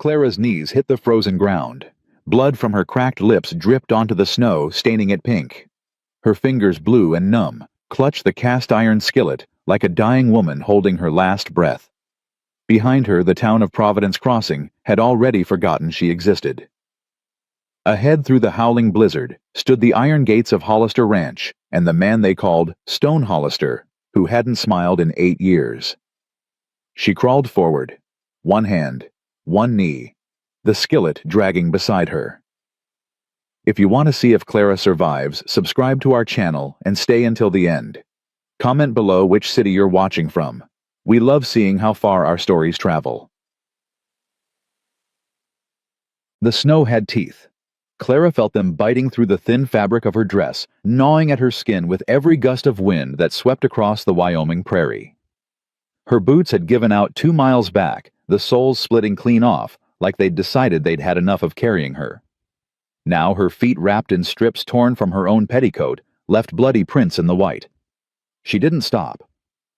Clara's knees hit the frozen ground. Blood from her cracked lips dripped onto the snow, staining it pink. Her fingers, blue and numb, clutched the cast-iron skillet like a dying woman holding her last breath. Behind her, the town of Providence Crossing had already forgotten she existed. Ahead through the howling blizzard stood the iron gates of Hollister Ranch and the man they called Stone Hollister, who hadn't smiled in 8 years. She crawled forward, one hand, one knee, the skillet dragging beside her. If you want to see if Clara survives, subscribe to our channel and stay until the end. Comment below which city you're watching from. We love seeing how far our stories travel. The snow had teeth. Clara felt them biting through the thin fabric of her dress, gnawing at her skin with every gust of wind that swept across the Wyoming prairie. Her boots had given out 2 miles back, the soles splitting clean off, like they'd decided they'd had enough of carrying her. Now her feet, wrapped in strips torn from her own petticoat, left bloody prints in the white. She didn't stop.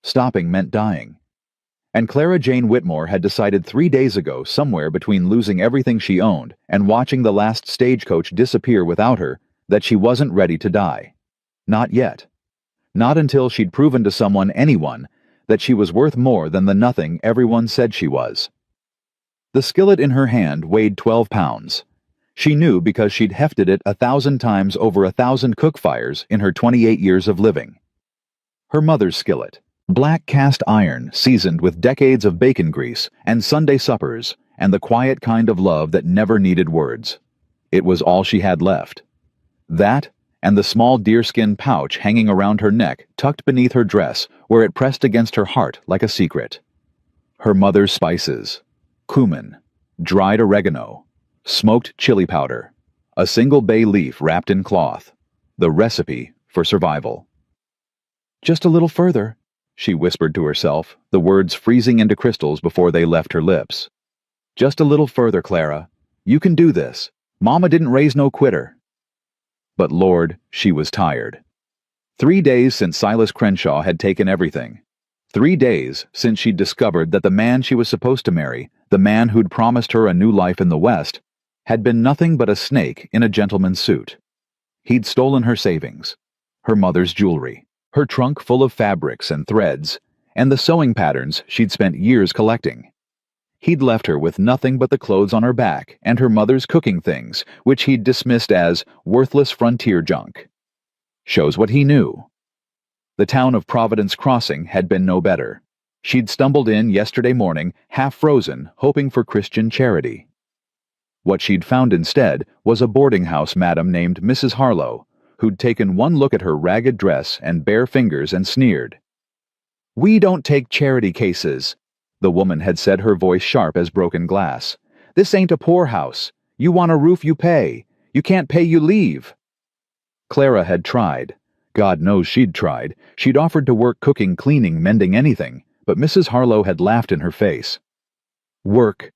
Stopping meant dying. And Clara Jane Whitmore had decided 3 days ago, somewhere between losing everything she owned and watching the last stagecoach disappear without her, that she wasn't ready to die. Not yet. Not until she'd proven to someone, anyone, that she was worth more than the nothing everyone said she was. The skillet in her hand weighed 12 pounds. She knew because she'd hefted it 1,000 times over 1,000 cook fires in her 28 years of living. Her mother's skillet. Black cast iron seasoned with decades of bacon grease and Sunday suppers and the quiet kind of love that never needed words. It was all she had left. That and the small deerskin pouch hanging around her neck, tucked beneath her dress, where it pressed against her heart like a secret. Her mother's spices. Cumin, dried oregano, smoked chili powder, a single bay leaf wrapped in cloth. The recipe for survival. Just a little further, she whispered to herself, the words freezing into crystals before they left her lips. Just a little further, Clara. You can do this. Mama didn't raise no quitter. But Lord, she was tired. 3 days since Silas Crenshaw had taken everything. 3 days since she'd discovered that the man she was supposed to marry, the man who'd promised her a new life in the West, had been nothing but a snake in a gentleman's suit. He'd stolen her savings, her mother's jewelry, her trunk full of fabrics and threads, and the sewing patterns she'd spent years collecting. He'd left her with nothing but the clothes on her back and her mother's cooking things, which he'd dismissed as worthless frontier junk. Shows what he knew. The town of Providence Crossing had been no better. She'd stumbled in yesterday morning, half frozen, hoping for Christian charity. What she'd found instead was a boarding house madam named Mrs. Harlow, who'd taken one look at her ragged dress and bare fingers and sneered. "We don't take charity cases," the woman had said, her voice sharp as broken glass. "This ain't a poorhouse. You want a roof, you pay. You can't pay, you leave." Clara had tried. God knows she'd tried. She'd offered to work cooking, cleaning, mending, anything, but Mrs. Harlow had laughed in her face. "Work?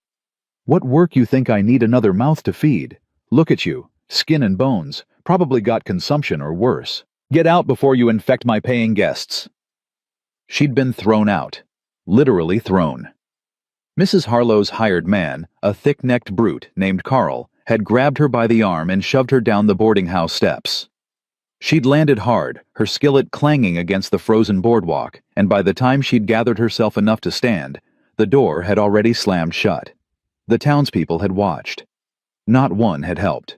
What work you think I need another mouth to feed? Look at you, skin and bones, probably got consumption or worse. Get out before you infect my paying guests." She'd been thrown out. Literally thrown. Mrs. Harlow's hired man, a thick-necked brute named Carl, had grabbed her by the arm and shoved her down the boarding house steps. She'd landed hard, her skillet clanging against the frozen boardwalk, and by the time she'd gathered herself enough to stand, the door had already slammed shut. The townspeople had watched. Not one had helped.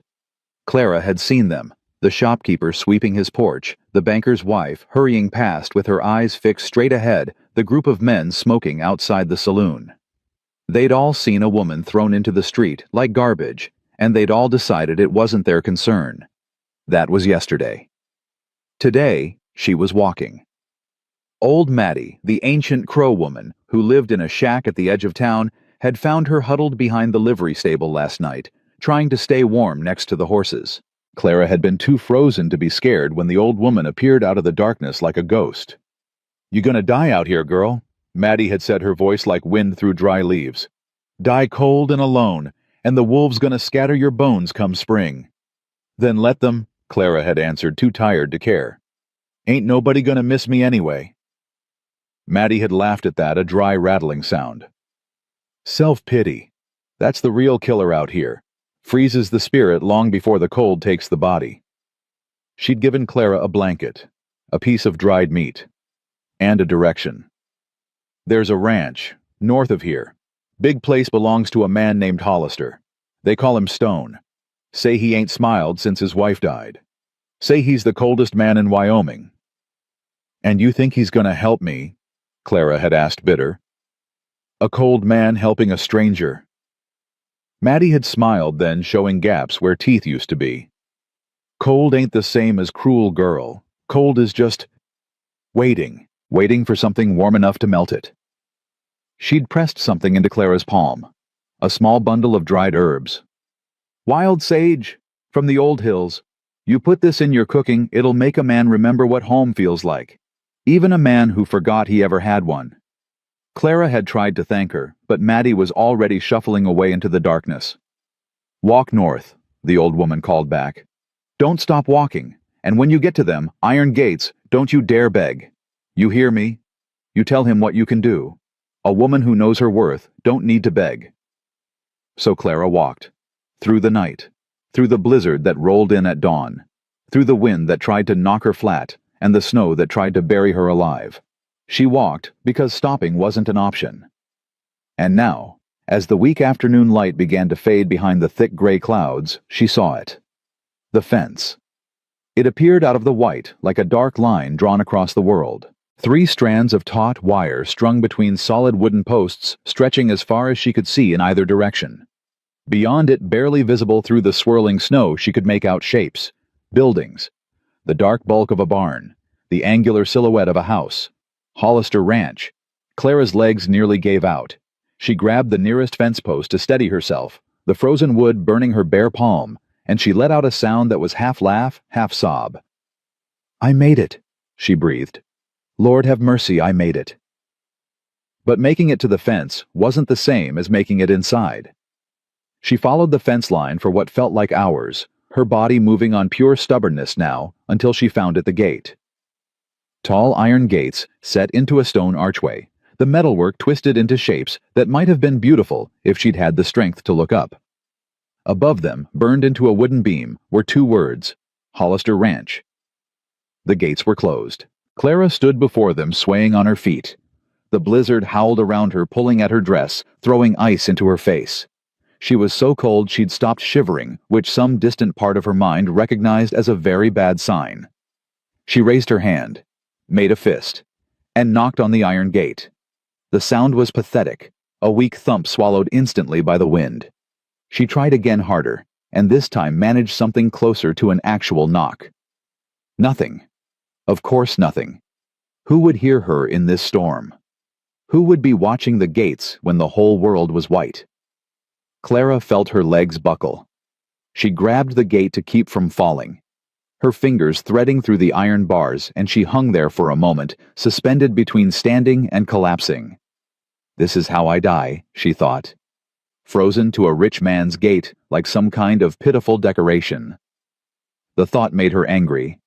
Clara had seen them, the shopkeeper sweeping his porch, the banker's wife hurrying past with her eyes fixed straight ahead, the group of men smoking outside the saloon. They'd all seen a woman thrown into the street like garbage, and they'd all decided it wasn't their concern. That was yesterday. Today, she was walking. Old Mattie, the ancient Crow woman, who lived in a shack at the edge of town, had found her huddled behind the livery stable last night, trying to stay warm next to the horses. Clara had been too frozen to be scared when the old woman appeared out of the darkness like a ghost. "You gonna die out here, girl," Mattie had said, her voice like wind through dry leaves. "Die cold and alone, and the wolves gonna scatter your bones come spring." "Then let them," Clara had answered, too tired to care. "Ain't nobody gonna miss me anyway." Mattie had laughed at that, a dry rattling sound. Self-pity. That's the real killer out here. Freezes the spirit long before the cold takes the body. She'd given Clara a blanket, a piece of dried meat, and a direction. There's a ranch, north of here. Big place belongs to a man named Hollister. They call him Stone. Say he ain't smiled since his wife died. Say he's the coldest man in Wyoming. And you think he's gonna help me? Clara had asked bitter. A cold man helping a stranger. Maddie had smiled then, showing gaps where teeth used to be. Cold ain't the same as cruel girl. Cold is just waiting for something warm enough to melt it. She'd pressed something into Clara's palm, a small bundle of dried herbs. Wild sage, from the old hills. You put this in your cooking, it'll make a man remember what home feels like, even a man who forgot he ever had one. Clara had tried to thank her, but Maddie was already shuffling away into the darkness. Walk north, the old woman called back. Don't stop walking, and when you get to them, iron gates, don't you dare beg. You hear me? You tell him what you can do. A woman who knows her worth don't need to beg. So Clara walked. Through the night. Through the blizzard that rolled in at dawn. Through the wind that tried to knock her flat, and the snow that tried to bury her alive. She walked because stopping wasn't an option. And now, as the weak afternoon light began to fade behind the thick gray clouds, she saw it. The fence. It appeared out of the white like a dark line drawn across the world. 3 strands of taut wire strung between solid wooden posts stretching as far as she could see in either direction. Beyond it, barely visible through the swirling snow, she could make out shapes, buildings, the dark bulk of a barn, the angular silhouette of a house. Hollister Ranch. Clara's legs nearly gave out. She grabbed the nearest fence post to steady herself, the frozen wood burning her bare palm, and she let out a sound that was half laugh, half sob. I made it, she breathed. Lord have mercy, I made it. But making it to the fence wasn't the same as making it inside. She followed the fence line for what felt like hours, her body moving on pure stubbornness now, until she found it the gate. Tall iron gates set into a stone archway, the metalwork twisted into shapes that might have been beautiful if she'd had the strength to look up. Above them, burned into a wooden beam, were 2 words, Hollister Ranch. The gates were closed. Clara stood before them, swaying on her feet. The blizzard howled around her, pulling at her dress, throwing ice into her face. She was so cold she'd stopped shivering, which some distant part of her mind recognized as a very bad sign. She raised her hand, made a fist, and knocked on the iron gate. The sound was pathetic, a weak thump swallowed instantly by the wind. She tried again harder, and this time managed something closer to an actual knock. Nothing. Of course nothing. Who would hear her in this storm? Who would be watching the gates when the whole world was white? Clara felt her legs buckle. She grabbed the gate to keep from falling, her fingers threading through the iron bars, and she hung there for a moment, suspended between standing and collapsing. This is how I die, she thought. Frozen to a rich man's gate like some kind of pitiful decoration. The thought made her angry.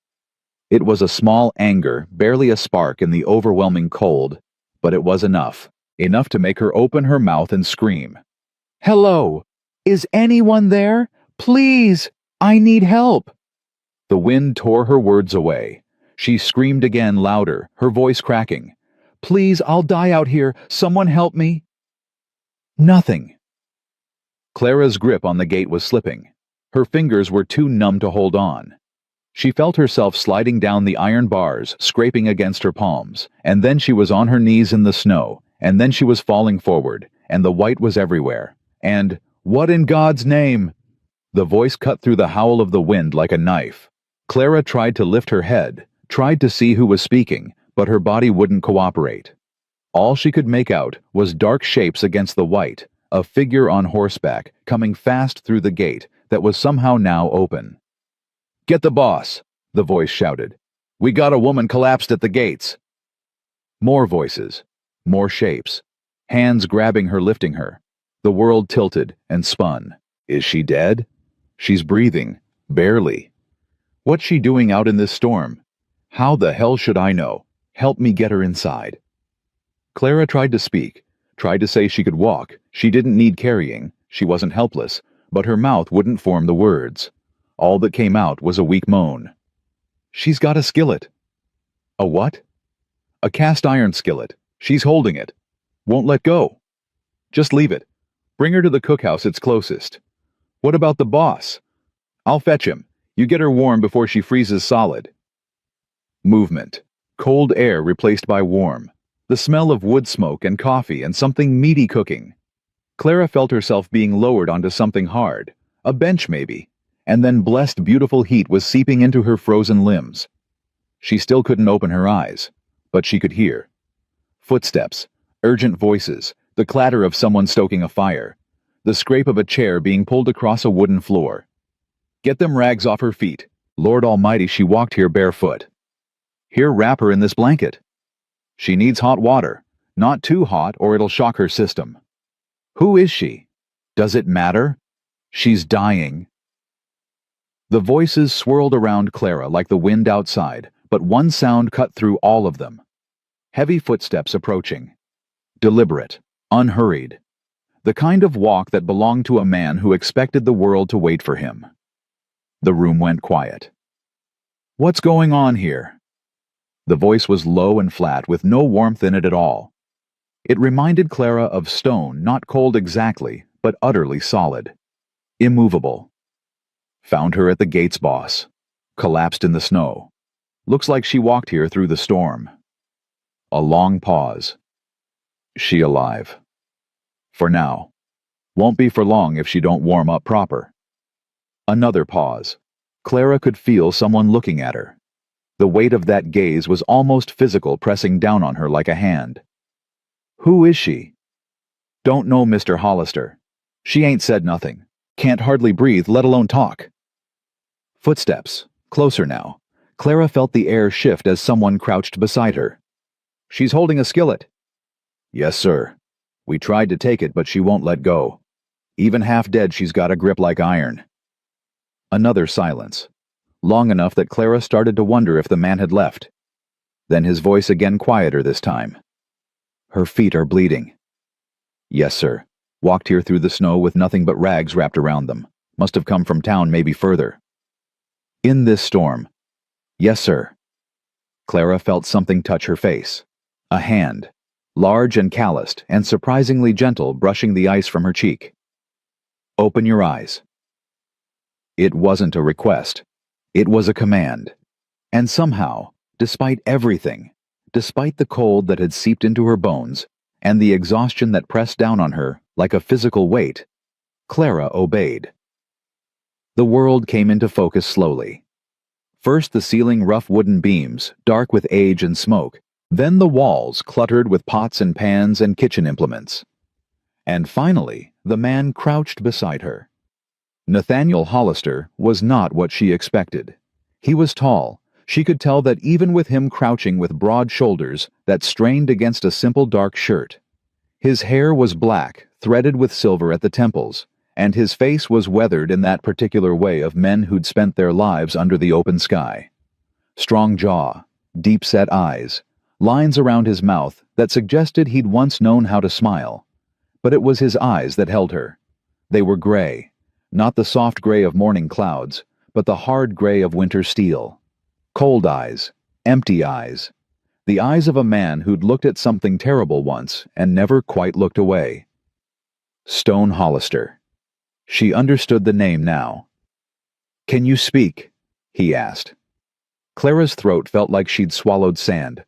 It was a small anger, barely a spark in the overwhelming cold, but it was enough to make her open her mouth and scream. Hello! Is anyone there? Please! I need help! The wind tore her words away. She screamed again, louder, her voice cracking. Please, I'll die out here. Someone help me. Nothing. Clara's grip on the gate was slipping. Her fingers were too numb to hold on. She felt herself sliding down the iron bars, scraping against her palms, and then she was on her knees in the snow, and then she was falling forward, and the white was everywhere. And, what in God's name? The voice cut through the howl of the wind like a knife. Clara tried to lift her head, tried to see who was speaking, but her body wouldn't cooperate. All she could make out was dark shapes against the white, a figure on horseback, coming fast through the gate that was somehow now open. Get the boss, the voice shouted. We got a woman collapsed at the gates. More voices, more shapes, hands grabbing her, lifting her. The world tilted and spun. Is she dead? She's breathing, barely. What's she doing out in this storm? How the hell should I know? Help me get her inside. Clara tried to speak, tried to say she could walk, she didn't need carrying, She wasn't helpless, but her mouth wouldn't form the words. All that came out was a weak moan. "She's got a skillet." "A what?" "A cast iron skillet. She's holding it. Won't let go." "Just leave it. Bring her to the cookhouse, it's closest." "What about the boss?" "I'll fetch him. You get her warm before she freezes solid." Movement. Cold air replaced by warm. The smell of wood smoke and coffee and something meaty cooking. Clara felt herself being lowered onto something hard, a bench maybe, and then blessed beautiful heat was seeping into her frozen limbs. She still couldn't open her eyes, but she could hear. Footsteps, urgent voices, the clatter of someone stoking a fire, the scrape of a chair being pulled across a wooden floor. Get them rags off her feet. Lord Almighty, she walked here barefoot. Here, wrap her in this blanket. She needs hot water, not too hot or it'll shock her system. Who is she? Does it matter? She's dying. The voices swirled around Clara like the wind outside, but one sound cut through all of them. Heavy footsteps approaching. Deliberate, unhurried. The kind of walk that belonged to a man who expected the world to wait for him. The room went quiet. "What's going on here?" The voice was low and flat, with no warmth in it at all. It reminded Clara of stone, not cold exactly, but utterly solid. Immovable. "Found her at the gates, boss. Collapsed in the snow. Looks like she walked here through the storm." A long pause. "She alive. For now. Won't be for long if she don't warm up proper." Another pause. Clara could feel someone looking at her. The weight of that gaze was almost physical, pressing down on her like a hand. "Who is she?" "Don't know, Mr. Hollister. She ain't said nothing. Can't hardly breathe, let alone talk." Footsteps. Closer now. Clara felt the air shift as someone crouched beside her. "She's holding a skillet." "Yes, sir. We tried to take it, but she won't let go. Even half dead, she's got a grip like iron." Another silence. Long enough that Clara started to wonder if the man had left. Then his voice again, quieter this time. "Her feet are bleeding." "Yes, sir. Walked here through the snow with nothing but rags wrapped around them. Must have come from town, maybe further." "In this storm." "Yes, sir." Clara felt something touch her face. A hand, large and calloused and surprisingly gentle, brushing the ice from her cheek. "Open your eyes." It wasn't a request. It was a command. And somehow, despite everything, despite the cold that had seeped into her bones, and the exhaustion that pressed down on her like a physical weight, Clara obeyed. The world came into focus slowly. First the ceiling rough wooden beams, dark with age and smoke, then the walls cluttered with pots and pans and kitchen implements. And finally, the man crouched beside her. Nathaniel Hollister was not what she expected. He was tall. She could tell that even with him crouching with broad shoulders that strained against a simple dark shirt. His hair was black, threaded with silver at the temples, and his face was weathered in that particular way of men who'd spent their lives under the open sky. Strong jaw, deep-set eyes, lines around his mouth that suggested he'd once known how to smile. But it was his eyes that held her. They were gray, not the soft gray of morning clouds, but the hard gray of winter steel. Cold eyes, empty eyes. The eyes of a man who'd looked at something terrible once and never quite looked away. Stone Hollister. She understood the name now. "Can you speak?" he asked. Clara's throat felt like she'd swallowed sand.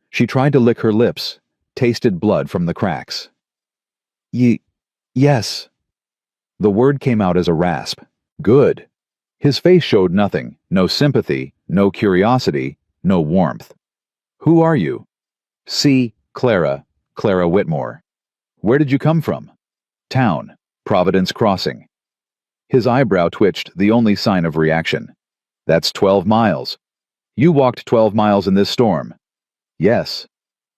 She tried to lick her lips, tasted blood from the cracks. Yes." The word came out as a rasp. Good. His face showed nothing, no sympathy, no curiosity, no warmth. "Who are you?" "C. Clara Whitmore." "Where did you come from?" "Town, Providence Crossing." His eyebrow twitched, the only sign of reaction. "That's 12 miles. You walked 12 miles in this storm." "Yes."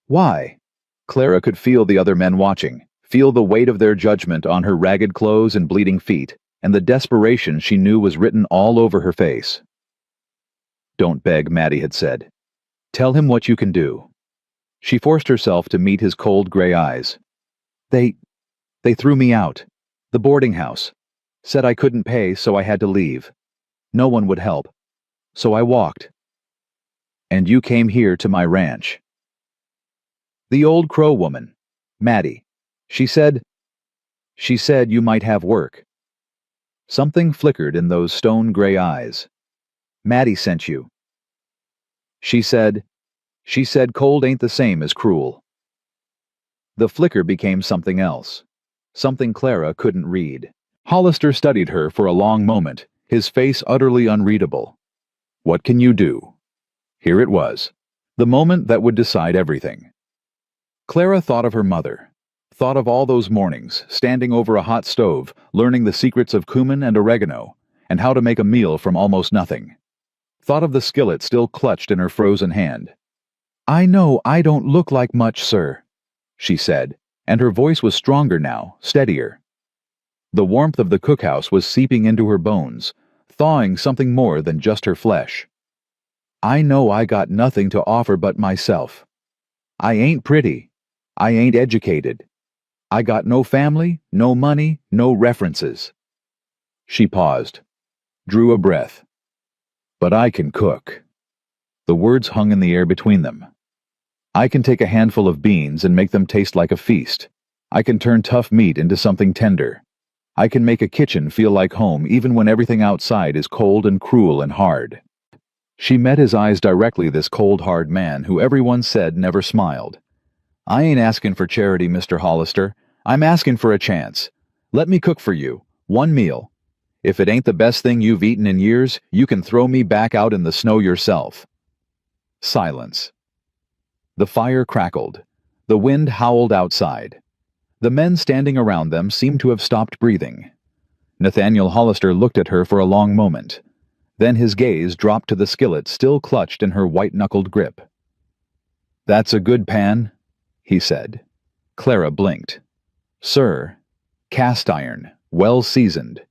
"Why?" Clara could feel the other men watching, feel the weight of their judgment on her ragged clothes and bleeding feet, and the desperation she knew was written all over her face. "Don't beg," Maddie had said. "Tell him what you can do." She forced herself to meet his cold gray eyes. They threw me out." The boarding house. Said I couldn't pay, so I had to leave. No one would help. So I walked. And you came here to my ranch. The old crow woman, Maddie. She said you might have work. Something flickered in those stone-gray eyes. Maddie sent you. She said cold ain't the same as cruel. The flicker became something else. Something Clara couldn't read. Hollister studied her for a long moment, his face utterly unreadable. What can you do? Here it was. The moment that would decide everything. Clara thought of her mother. Thought of all those mornings, standing over a hot stove, learning the secrets of cumin and oregano, and how to make a meal from almost nothing. Thought of the skillet still clutched in her frozen hand. I know I don't look like much, sir, she said, and her voice was stronger now, steadier. The warmth of the cookhouse was seeping into her bones, thawing something more than just her flesh. I know I got nothing to offer but myself. I ain't pretty. I ain't educated. I got no family, no money, no references. She paused, drew a breath. But I can cook. The words hung in the air between them. I can take a handful of beans and make them taste like a feast. I can turn tough meat into something tender. I can make a kitchen feel like home even when everything outside is cold and cruel and hard. She met his eyes directly, this cold, hard man who everyone said never smiled. I ain't asking for charity, Mr. Hollister. I'm asking for a chance. Let me cook for you. One meal. If it ain't the best thing you've eaten in years, you can throw me back out in the snow yourself. Silence. The fire crackled. The wind howled outside. The men standing around them seemed to have stopped breathing. Nathaniel Hollister looked at her for a long moment. Then his gaze dropped to the skillet still clutched in her white-knuckled grip. That's a good pan, he said. Clara blinked. Sir, cast iron, well seasoned.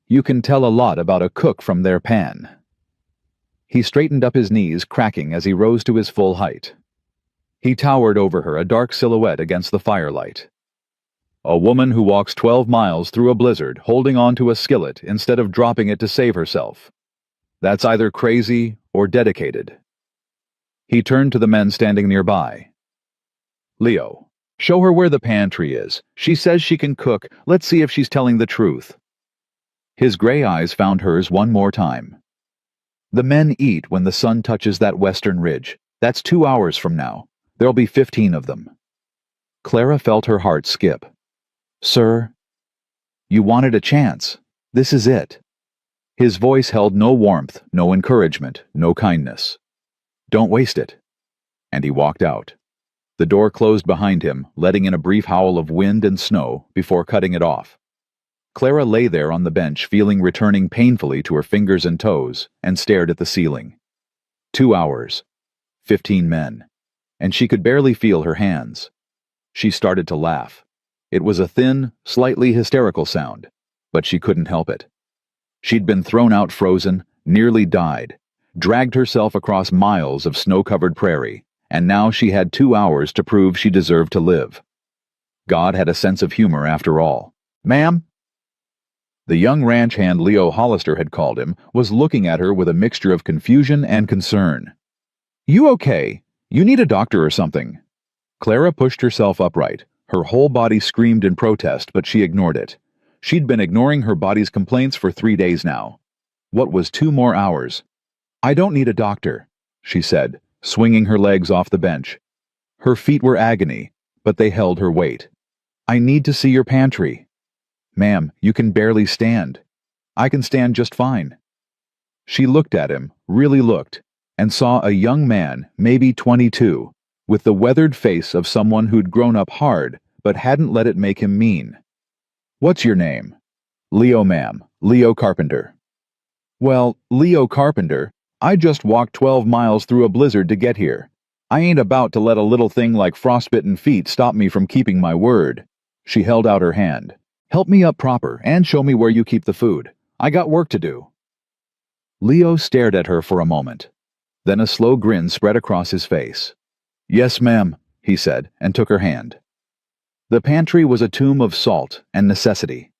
You can tell a lot about a cook from their pan. He straightened up his knees, cracking as he rose to his full height. He towered over her, a dark silhouette against the firelight. A woman who walks 12 miles through a blizzard, holding on to a skillet instead of dropping it to save herself. That's either crazy or dedicated. He turned to the men standing nearby. Leo, show her where the pantry is. She says she can cook. Let's see if she's telling the truth. His gray eyes found hers one more time. The men eat when the sun touches that western ridge. That's 2 hours from now. There'll be 15 of them. Clara felt her heart skip. Sir, you wanted a chance. This is it. His voice held no warmth, no encouragement, no kindness. Don't waste it. And he walked out. The door closed behind him, letting in a brief howl of wind and snow before cutting it off. Clara lay there on the bench, feeling returning painfully to her fingers and toes, and stared at the ceiling. 2 hours. 15 men. And she could barely feel her hands. She started to laugh. It was a thin, slightly hysterical sound, but she couldn't help it. She'd been thrown out frozen, nearly died, dragged herself across miles of snow-covered prairie, and now she had 2 hours to prove she deserved to live. God had a sense of humor after all. Ma'am? The young ranch hand Leo Hollister had called him was looking at her with a mixture of confusion and concern. You okay? You need a doctor or something. Clara pushed herself upright. Her whole body screamed in protest, but she ignored it. She'd been ignoring her body's complaints for 3 days now. What was 2 more hours? I don't need a doctor, she said, swinging her legs off the bench. Her feet were agony, but they held her weight. I need to see your pantry. Ma'am, you can barely stand. I can stand just fine. She looked at him, really looked, and saw a young man, maybe 22, with the weathered face of someone who'd grown up hard, but hadn't let it make him mean. What's your name? Leo, ma'am. Leo Carpenter. Well, Leo Carpenter, I just walked 12 miles through a blizzard to get here. I ain't about to let a little thing like frostbitten feet stop me from keeping my word. She held out her hand. Help me up proper and show me where you keep the food. I got work to do. Leo stared at her for a moment. Then a slow grin spread across his face. Yes, ma'am, he said, and took her hand. The pantry was a tomb of salt and necessity.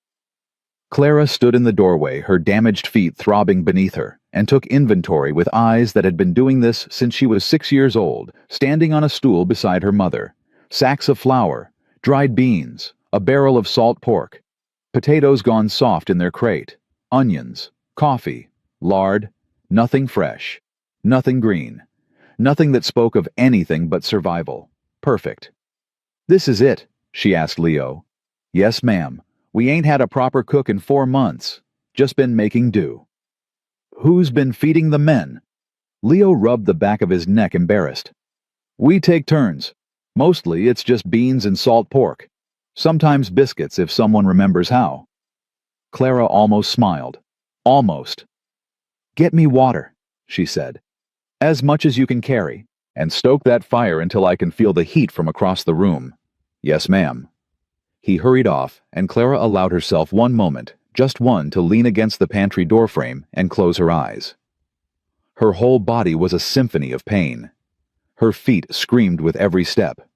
Clara stood in the doorway, her damaged feet throbbing beneath her, and took inventory with eyes that had been doing this since she was 6 years old, standing on a stool beside her mother. Sacks of flour, dried beans, a barrel of salt pork, potatoes gone soft in their crate, onions, coffee, lard, nothing fresh, nothing green, nothing that spoke of anything but survival. Perfect. "This is it?" she asked Leo. "Yes, ma'am. We ain't had a proper cook in 4 months. Just been making do." "Who's been feeding the men?" Leo rubbed the back of his neck, embarrassed. "We take turns. Mostly it's just beans and salt pork. Sometimes biscuits if someone remembers how." Clara almost smiled. Almost. "Get me water," she said. "As much as you can carry, and stoke that fire until I can feel the heat from across the room." "Yes, ma'am." He hurried off, and Clara allowed herself one moment, just one, to lean against the pantry doorframe and close her eyes. Her whole body was a symphony of pain. Her feet screamed with every step.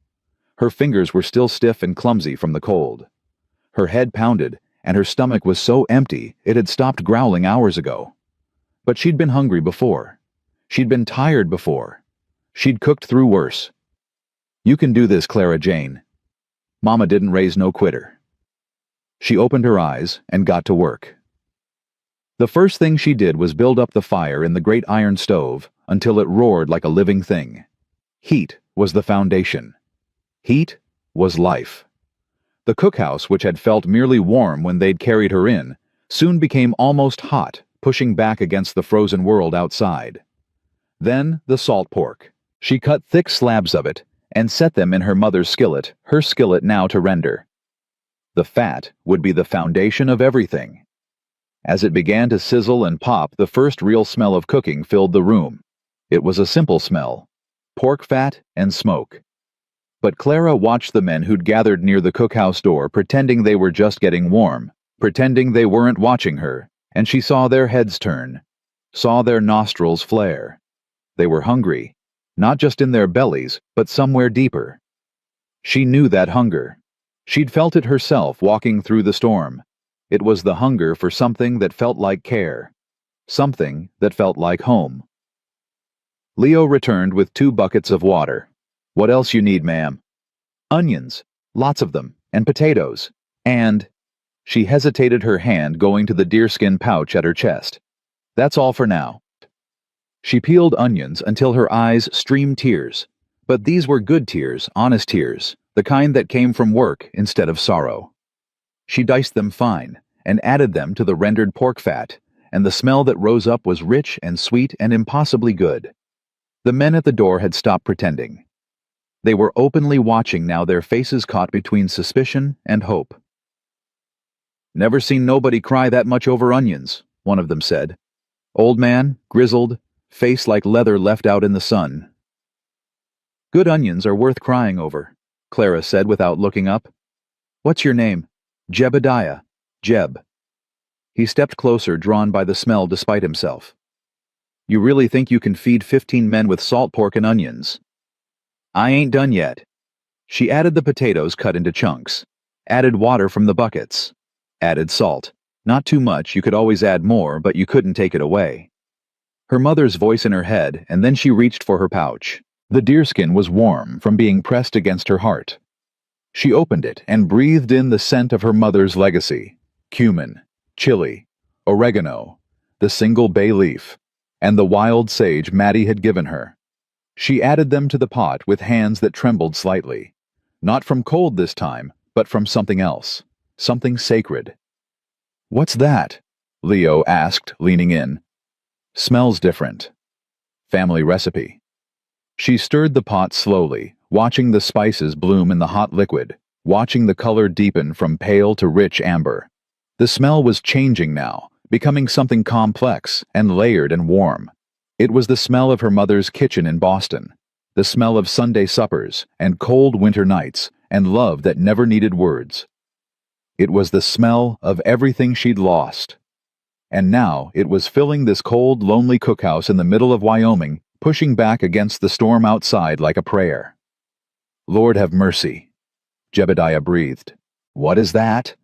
Her fingers were still stiff and clumsy from the cold. Her head pounded, and her stomach was so empty it had stopped growling hours ago. But she'd been hungry before. She'd been tired before. She'd cooked through worse. "You can do this, Clara Jane. Mama didn't raise no quitter." She opened her eyes and got to work. The first thing she did was build up the fire in the great iron stove until it roared like a living thing. Heat was the foundation. Heat was life. The cookhouse, which had felt merely warm when they'd carried her in, soon became almost hot, pushing back against the frozen world outside. Then the salt pork. She cut thick slabs of it and set them in her mother's skillet, her skillet now to render. The fat would be the foundation of everything. As it began to sizzle and pop, the first real smell of cooking filled the room. It was a simple smell: pork fat and smoke. But Clara watched the men who'd gathered near the cookhouse door, pretending they were just getting warm, pretending they weren't watching her, and she saw their heads turn, saw their nostrils flare. They were hungry, not just in their bellies, but somewhere deeper. She knew that hunger. She'd felt it herself walking through the storm. It was the hunger for something that felt like care, something that felt like home. Leo returned with 2 buckets of water. "What else you need, ma'am?" "Onions, lots of them, and potatoes, and—" She hesitated, her hand going to the deerskin pouch at her chest. "That's all for now." She peeled onions until her eyes streamed tears. But these were good tears, honest tears, the kind that came from work instead of sorrow. She diced them fine, and added them to the rendered pork fat, and the smell that rose up was rich and sweet and impossibly good. The men at the door had stopped pretending. They were openly watching now, their faces caught between suspicion and hope. "Never seen nobody cry that much over onions," one of them said. Old man, grizzled, face like leather left out in the sun. "Good onions are worth crying over," Clara said without looking up. "What's your name?" "Jebediah. Jeb." He stepped closer, drawn by the smell despite himself. "You really think you can feed 15 men with salt pork and onions?" "I ain't done yet." She added the potatoes cut into chunks, added water from the buckets, added salt. Not too much, you could always add more, but you couldn't take it away. Her mother's voice in her head, and then she reached for her pouch. The deerskin was warm from being pressed against her heart. She opened it and breathed in the scent of her mother's legacy: cumin, chili, oregano, the single bay leaf, and the wild sage Maddie had given her. She added them to the pot with hands that trembled slightly. Not from cold this time, but from something else, something sacred. "What's that?" Leo asked, leaning in. "Smells different." Family recipe. She stirred the pot slowly, watching the spices bloom in the hot liquid, watching the color deepen from pale to rich amber. The smell was changing now, becoming something complex and layered and warm. It was the smell of her mother's kitchen in Boston, the smell of Sunday suppers and cold winter nights and love that never needed words. It was the smell of everything she'd lost. And now it was filling this cold, lonely cookhouse in the middle of Wyoming, pushing back against the storm outside like a prayer. "Lord have mercy," Jebediah breathed. "What is that?"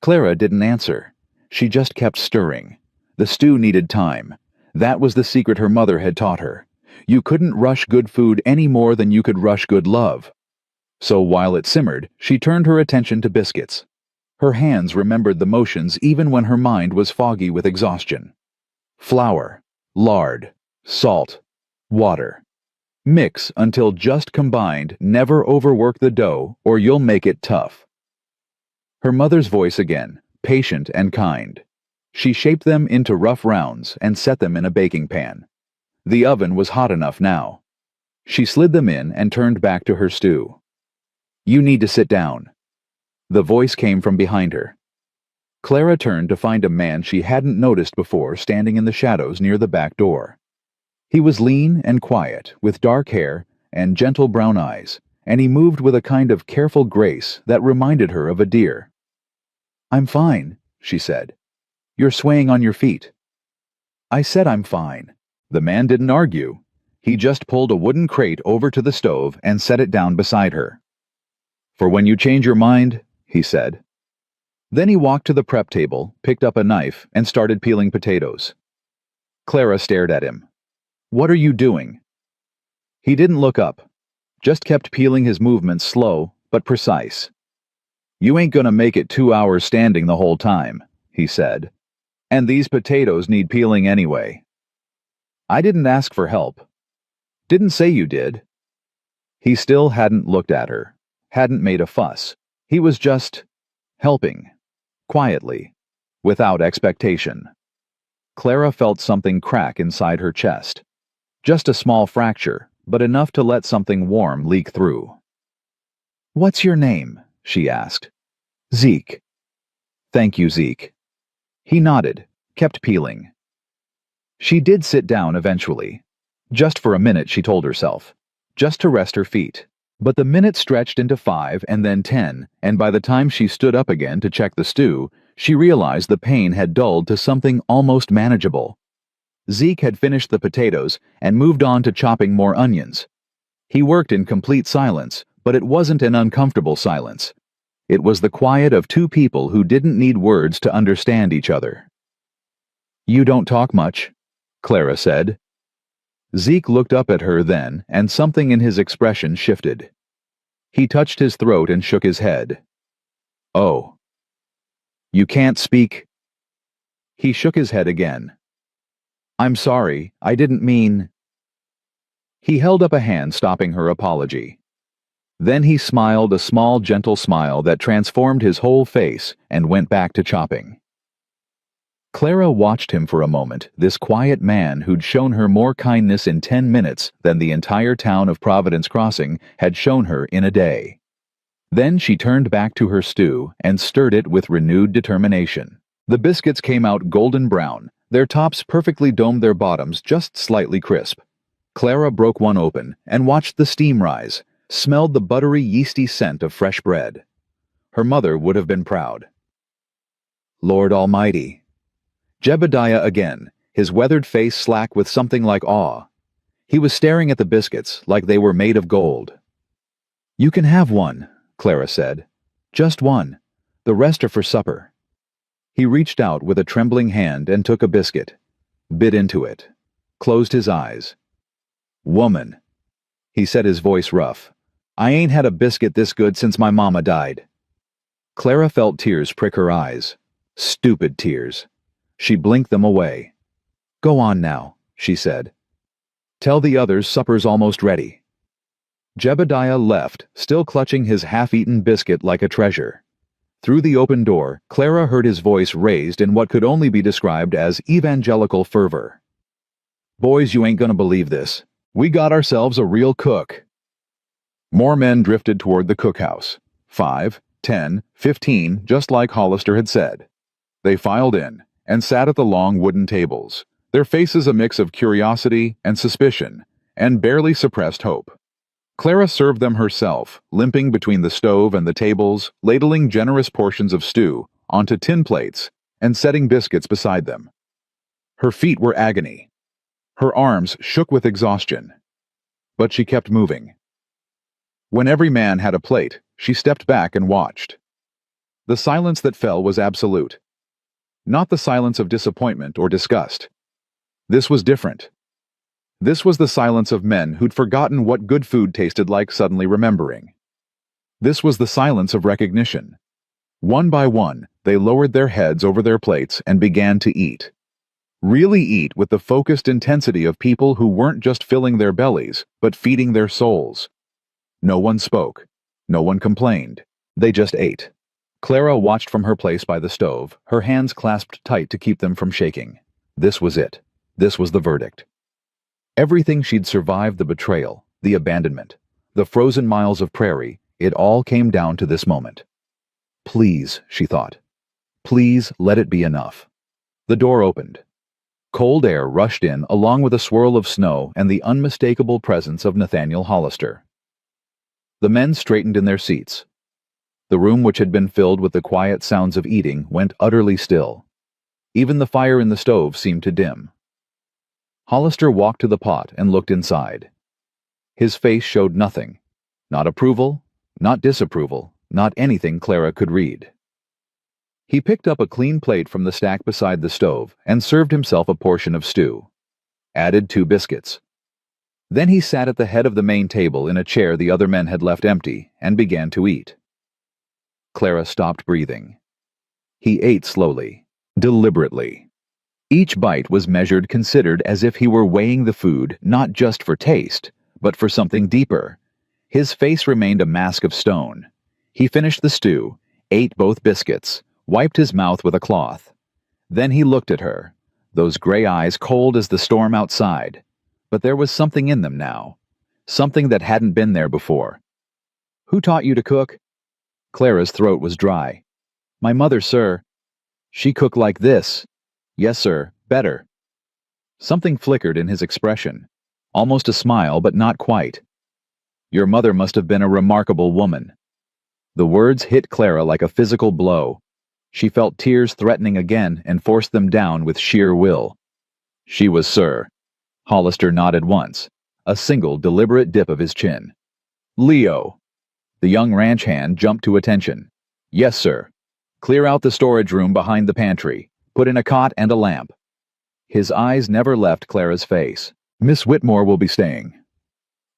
Clara didn't answer. She just kept stirring. The stew needed time. That was the secret her mother had taught her. You couldn't rush good food any more than you could rush good love. So while it simmered, she turned her attention to biscuits. Her hands remembered the motions even when her mind was foggy with exhaustion. Flour, lard, salt, water. Mix until just combined. Never overwork the dough or you'll make it tough. Her mother's voice again, patient and kind. She shaped them into rough rounds and set them in a baking pan. The oven was hot enough now. She slid them in and turned back to her stew. You need to sit down. The voice came from behind her. Clara turned to find a man she hadn't noticed before standing in the shadows near the back door. He was lean and quiet, with dark hair and gentle brown eyes, and he moved with a kind of careful grace that reminded her of a deer. "I'm fine," she said. "You're swaying on your feet." "I said I'm fine." The man didn't argue. He just pulled a wooden crate over to the stove and set it down beside her. "For when you change your mind," he said. Then he walked to the prep table, picked up a knife, and started peeling potatoes. Clara stared at him. "What are you doing?" He didn't look up, just kept peeling, his movements slow but precise. "You ain't gonna make it 2 hours standing the whole time," he said. "And these potatoes need peeling anyway." "I didn't ask for help." "Didn't say you did." He still hadn't looked at her, hadn't made a fuss. He was just helping, quietly, without expectation. Clara felt something crack inside her chest. Just a small fracture, but enough to let something warm leak through. "What's your name?" she asked. "Zeke." "Thank you, Zeke." He nodded, kept peeling. She did sit down eventually. Just for a minute, she told herself. Just to rest her feet. But the minute stretched into 5 and then 10, and by the time she stood up again to check the stew, she realized the pain had dulled to something almost manageable. Zeke had finished the potatoes and moved on to chopping more onions. He worked in complete silence, but it wasn't an uncomfortable silence. It was the quiet of two people who didn't need words to understand each other. "You don't talk much," Clara said. Zeke looked up at her then, and something in his expression shifted. He touched his throat and shook his head. "Oh. You can't speak?" He shook his head again. "I'm sorry, I didn't mean—" He held up a hand, stopping her apology. Then he smiled, a small, gentle smile that transformed his whole face, and went back to chopping. Clara watched him for a moment, this quiet man who'd shown her more kindness in 10 minutes than the entire town of Providence Crossing had shown her in a day. Then she turned back to her stew and stirred it with renewed determination. The biscuits came out golden brown, their tops perfectly domed, their bottoms just slightly crisp. Clara broke one open and watched the steam rise, smelled the buttery, yeasty scent of fresh bread. Her mother would have been proud. "Lord Almighty." Jebediah again, his weathered face slack with something like awe. He was staring at the biscuits like they were made of gold. "You can have one," Clara said. "Just one. The rest are for supper." He reached out with a trembling hand and took a biscuit, bit into it, closed his eyes. "Woman," he said, his voice rough, "I ain't had a biscuit this good since my mama died." Clara felt tears prick her eyes. Stupid tears. She blinked them away. "Go on now," she said. "Tell the others supper's almost ready." Jebediah left, still clutching his half-eaten biscuit like a treasure. Through the open door, Clara heard his voice raised in what could only be described as evangelical fervor. "Boys, you ain't gonna believe this. We got ourselves a real cook." More men drifted toward the cookhouse. 5, 10, 15, just like Hollister had said. They filed in and sat at the long wooden tables, their faces a mix of curiosity and suspicion, and barely suppressed hope. Clara served them herself, limping between the stove and the tables, ladling generous portions of stew onto tin plates and setting biscuits beside them. Her feet were agony. Her arms shook with exhaustion. But she kept moving. When every man had a plate, she stepped back and watched. The silence that fell was absolute. Not the silence of disappointment or disgust. This was different. This was the silence of men who'd forgotten what good food tasted like suddenly remembering. This was the silence of recognition. One by one, they lowered their heads over their plates and began to eat. Really eat with the focused intensity of people who weren't just filling their bellies, but feeding their souls. No one spoke. No one complained. They just ate. Clara watched from her place by the stove, her hands clasped tight to keep them from shaking. This was it. This was the verdict. Everything she'd survived, the betrayal, the abandonment, the frozen miles of prairie, it all came down to this moment. Please, she thought. Please let it be enough. The door opened. Cold air rushed in along with a swirl of snow and the unmistakable presence of Nathaniel Hollister. The men straightened in their seats. The room, which had been filled with the quiet sounds of eating, went utterly still. Even the fire in the stove seemed to dim. Hollister walked to the pot and looked inside. His face showed nothing. Not approval, not disapproval, not anything Clara could read. He picked up a clean plate from the stack beside the stove and served himself a portion of stew. Added 2 biscuits. Then he sat at the head of the main table in a chair the other men had left empty and began to eat. Clara stopped breathing. He ate slowly, deliberately. Each bite was measured, considered, as if he were weighing the food not just for taste, but for something deeper. His face remained a mask of stone. He finished the stew, ate both biscuits, wiped his mouth with a cloth. Then he looked at her, those gray eyes cold as the storm outside. But there was something in them now, something that hadn't been there before. "Who taught you to cook?" Clara's throat was dry. "My mother, sir. She cooked like this." "Yes, sir, better." Something flickered in his expression, almost a smile, but not quite. "Your mother must have been a remarkable woman." The words hit Clara like a physical blow. She felt tears threatening again and forced them down with sheer will. "She was, sir." Hollister nodded once, a single deliberate dip of his chin. "Leo." The young ranch hand jumped to attention. "Yes, sir. Clear out the storage room behind the pantry. Put in a cot and a lamp." His eyes never left Clara's face. "Miss Whitmore will be staying."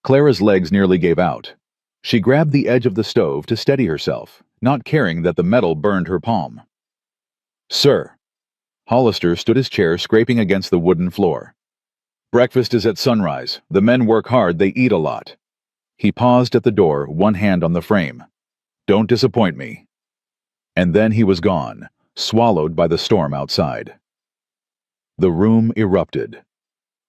Clara's legs nearly gave out. She grabbed the edge of the stove to steady herself, not caring that the metal burned her palm. "Sir." Hollister stood his chair scraping against the wooden floor. "Breakfast is at sunrise. The men work hard, they eat a lot." He paused at the door, one hand on the frame. "Don't disappoint me." And then he was gone, swallowed by the storm outside. The room erupted.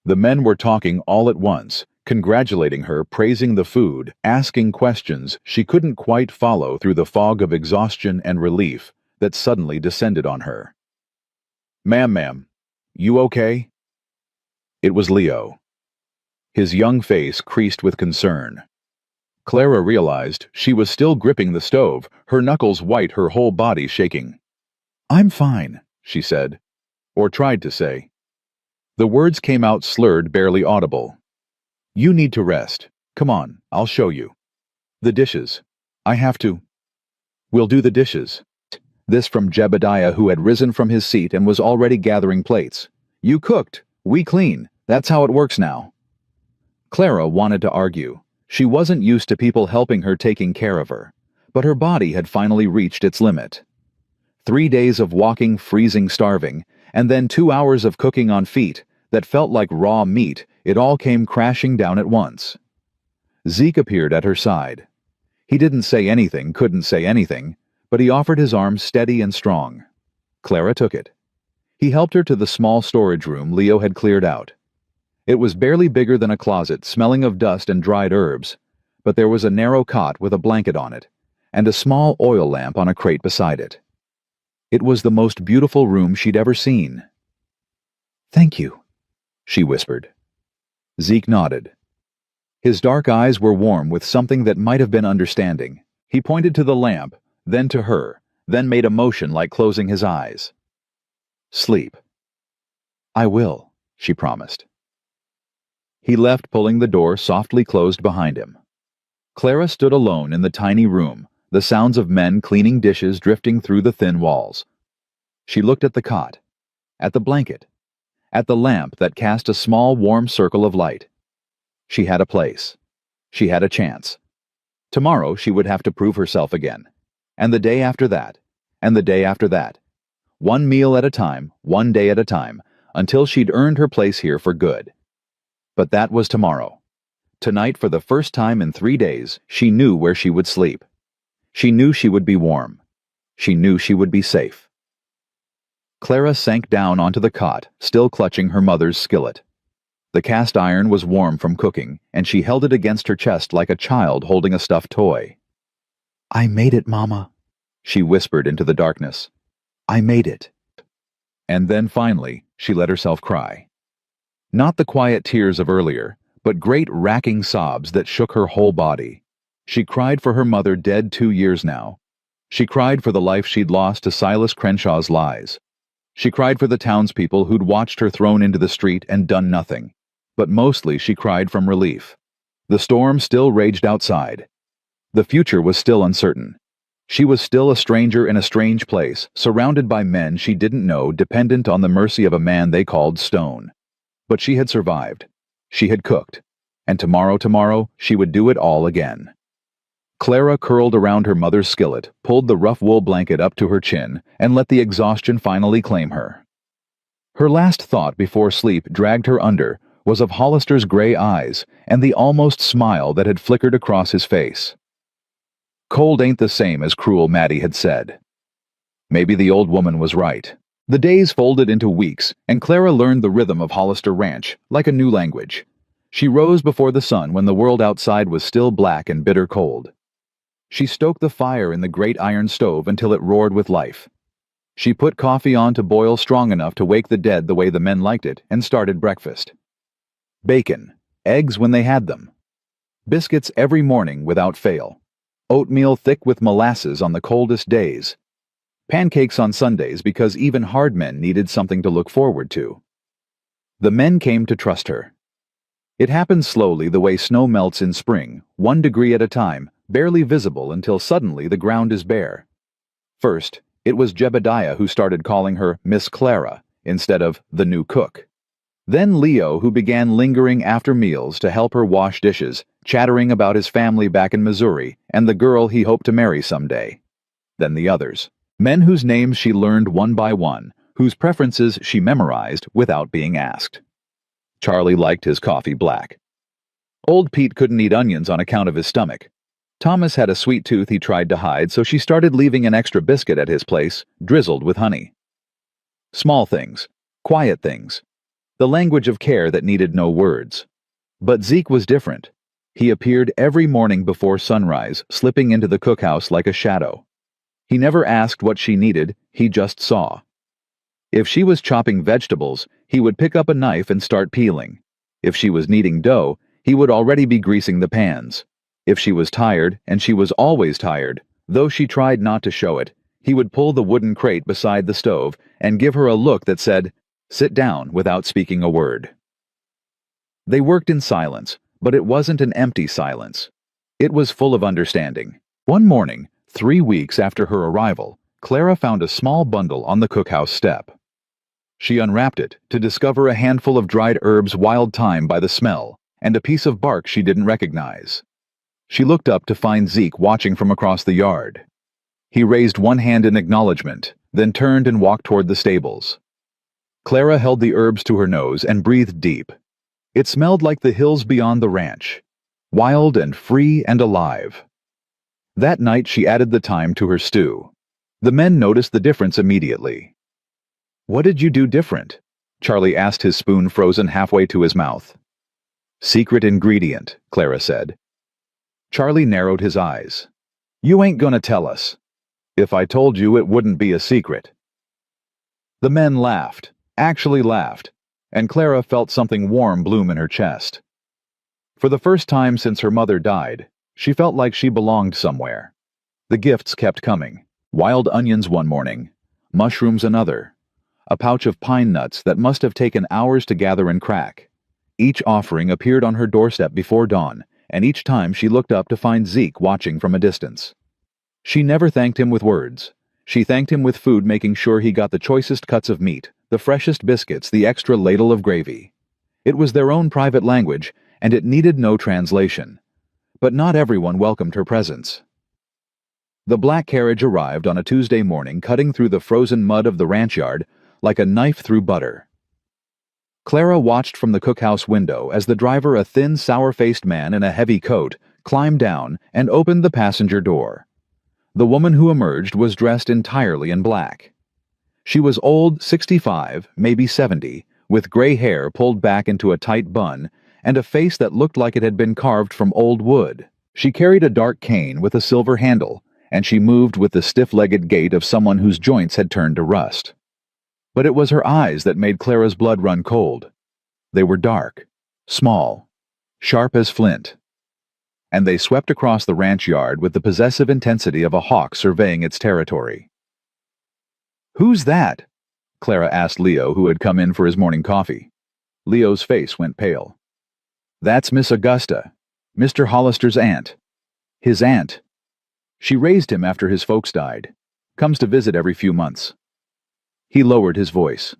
The men were talking all at once, congratulating her, praising the food, asking questions she couldn't quite follow through the fog of exhaustion and relief that suddenly descended on her. Ma'am, you okay?" It was Leo. His young face creased with concern. Clara realized she was still gripping the stove, her knuckles white, her whole body shaking. "I'm fine," she said, or tried to say. The words came out slurred, barely audible. "You need to rest. Come on, I'll show you. The dishes. I have to." "We'll do the dishes." This from Jebediah, who had risen from his seat and was already gathering plates. "You cooked. We clean. That's how it works now." Clara wanted to argue. She wasn't used to people helping her, taking care of her. But her body had finally reached its limit. 3 days of walking, freezing, starving, and then 2 hours of cooking on feet that felt like raw meat. It all came crashing down at once. Zeke appeared at her side. He didn't say anything, couldn't say anything, but he offered his arm steady and strong. Clara took it. He helped her to the small storage room Leo had cleared out. It was barely bigger than a closet, smelling of dust and dried herbs, but there was a narrow cot with a blanket on it, and a small oil lamp on a crate beside it. It was the most beautiful room she'd ever seen. "Thank you," she whispered. Zeke nodded. His dark eyes were warm with something that might have been understanding. He pointed to the lamp, then to her, then made a motion like closing his eyes. "Sleep." "I will," she promised. He left, pulling the door softly closed behind him. Clara stood alone in the tiny room, the sounds of men cleaning dishes drifting through the thin walls. She looked at the cot, at the blanket, at the lamp that cast a small warm circle of light. She had a place. She had a chance. Tomorrow she would have to prove herself again. And the day after that. And the day after that. One meal at a time, one day at a time, until she'd earned her place here for good. But that was tomorrow. Tonight, for the first time in 3 days, she knew where she would sleep. She knew she would be warm. She knew she would be safe. Clara sank down onto the cot, still clutching her mother's skillet. The cast iron was warm from cooking, and she held it against her chest like a child holding a stuffed toy. "I made it, Mama," she whispered into the darkness. "I made it." And then finally, she let herself cry. Not the quiet tears of earlier, but great racking sobs that shook her whole body. She cried for her mother, dead 2 years now. She cried for the life she'd lost to Silas Crenshaw's lies. She cried for the townspeople who'd watched her thrown into the street and done nothing. But mostly she cried from relief. The storm still raged outside. The future was still uncertain. She was still a stranger in a strange place, surrounded by men she didn't know, dependent on the mercy of a man they called Stone. But she had survived. She had cooked. And tomorrow, she would do it all again. Clara curled around her mother's skillet, pulled the rough wool blanket up to her chin, and let the exhaustion finally claim her. Her last thought before sleep dragged her under was of Hollister's gray eyes and the almost smile that had flickered across his face. Cold ain't the same as cruel, Maddie had said. Maybe the old woman was right. The days folded into weeks, and Clara learned the rhythm of Hollister Ranch, like a new language. She rose before the sun when the world outside was still black and bitter cold. She stoked the fire in the great iron stove until it roared with life. She put coffee on to boil strong enough to wake the dead the way the men liked it, and started breakfast. Bacon, eggs when they had them. Biscuits every morning without fail. Oatmeal thick with molasses on the coldest days. Pancakes on Sundays because even hard men needed something to look forward to. The men came to trust her. It happened slowly, the way snow melts in spring, 1 degree at a time, barely visible until suddenly the ground is bare. First, it was Jebediah who started calling her Miss Clara instead of the new cook. Then Leo, who began lingering after meals to help her wash dishes, chattering about his family back in Missouri and the girl he hoped to marry someday. Then the others, men whose names she learned one by one, whose preferences she memorized without being asked. Charlie liked his coffee black. Old Pete couldn't eat onions on account of his stomach. Thomas had a sweet tooth he tried to hide, so she started leaving an extra biscuit at his place, drizzled with honey. Small things, quiet things, the language of care that needed no words. But Zeke was different. He appeared every morning before sunrise, slipping into the cookhouse like a shadow. He never asked what she needed, he just saw. If she was chopping vegetables, he would pick up a knife and start peeling. If she was kneading dough, he would already be greasing the pans. If she was tired, and she was always tired, though she tried not to show it, he would pull the wooden crate beside the stove and give her a look that said, "Sit down," without speaking a word. They worked in silence, but it wasn't an empty silence. It was full of understanding. One morning, 3 weeks after her arrival, Clara found a small bundle on the cookhouse step. She unwrapped it to discover a handful of dried herbs, wild thyme by the smell, and a piece of bark she didn't recognize. She looked up to find Zeke watching from across the yard. He raised one hand in acknowledgement, then turned and walked toward the stables. Clara held the herbs to her nose and breathed deep. It smelled like the hills beyond the ranch, wild and free and alive. That night she added the thyme to her stew. The men noticed the difference immediately. "What did you do different?" Charlie asked, his spoon frozen halfway to his mouth. "Secret ingredient," Clara said. Charlie narrowed his eyes. "You ain't gonna tell us." "If I told you, it wouldn't be a secret." The men laughed, actually laughed, and Clara felt something warm bloom in her chest. For the first time since her mother died, she felt like she belonged somewhere. The gifts kept coming. Wild onions one morning, mushrooms another, a pouch of pine nuts that must have taken hours to gather and crack. Each offering appeared on her doorstep before dawn, and each time she looked up to find Zeke watching from a distance. She never thanked him with words. She thanked him with food, making sure he got the choicest cuts of meat, the freshest biscuits, the extra ladle of gravy. It was their own private language, and it needed no translation. But not everyone welcomed her presence. The black carriage arrived on a Tuesday morning, cutting through the frozen mud of the ranch yard like a knife through butter. Clara watched from the cookhouse window as the driver, a thin, sour-faced man in a heavy coat, climbed down and opened the passenger door. The woman who emerged was dressed entirely in black. She was old, 65, maybe 70, with gray hair pulled back into a tight bun and a face that looked like it had been carved from old wood. She carried a dark cane with a silver handle, and she moved with the stiff-legged gait of someone whose joints had turned to rust. But it was her eyes that made Clara's blood run cold. They were dark, small, sharp as flint, and they swept across the ranch yard with the possessive intensity of a hawk surveying its territory. "Who's that?" Clara asked Leo, who had come in for his morning coffee. Leo's face went pale. "That's Miss Augusta, Mr. Hollister's aunt. His aunt. She raised him after his folks died. Comes to visit every few months." He lowered his voice.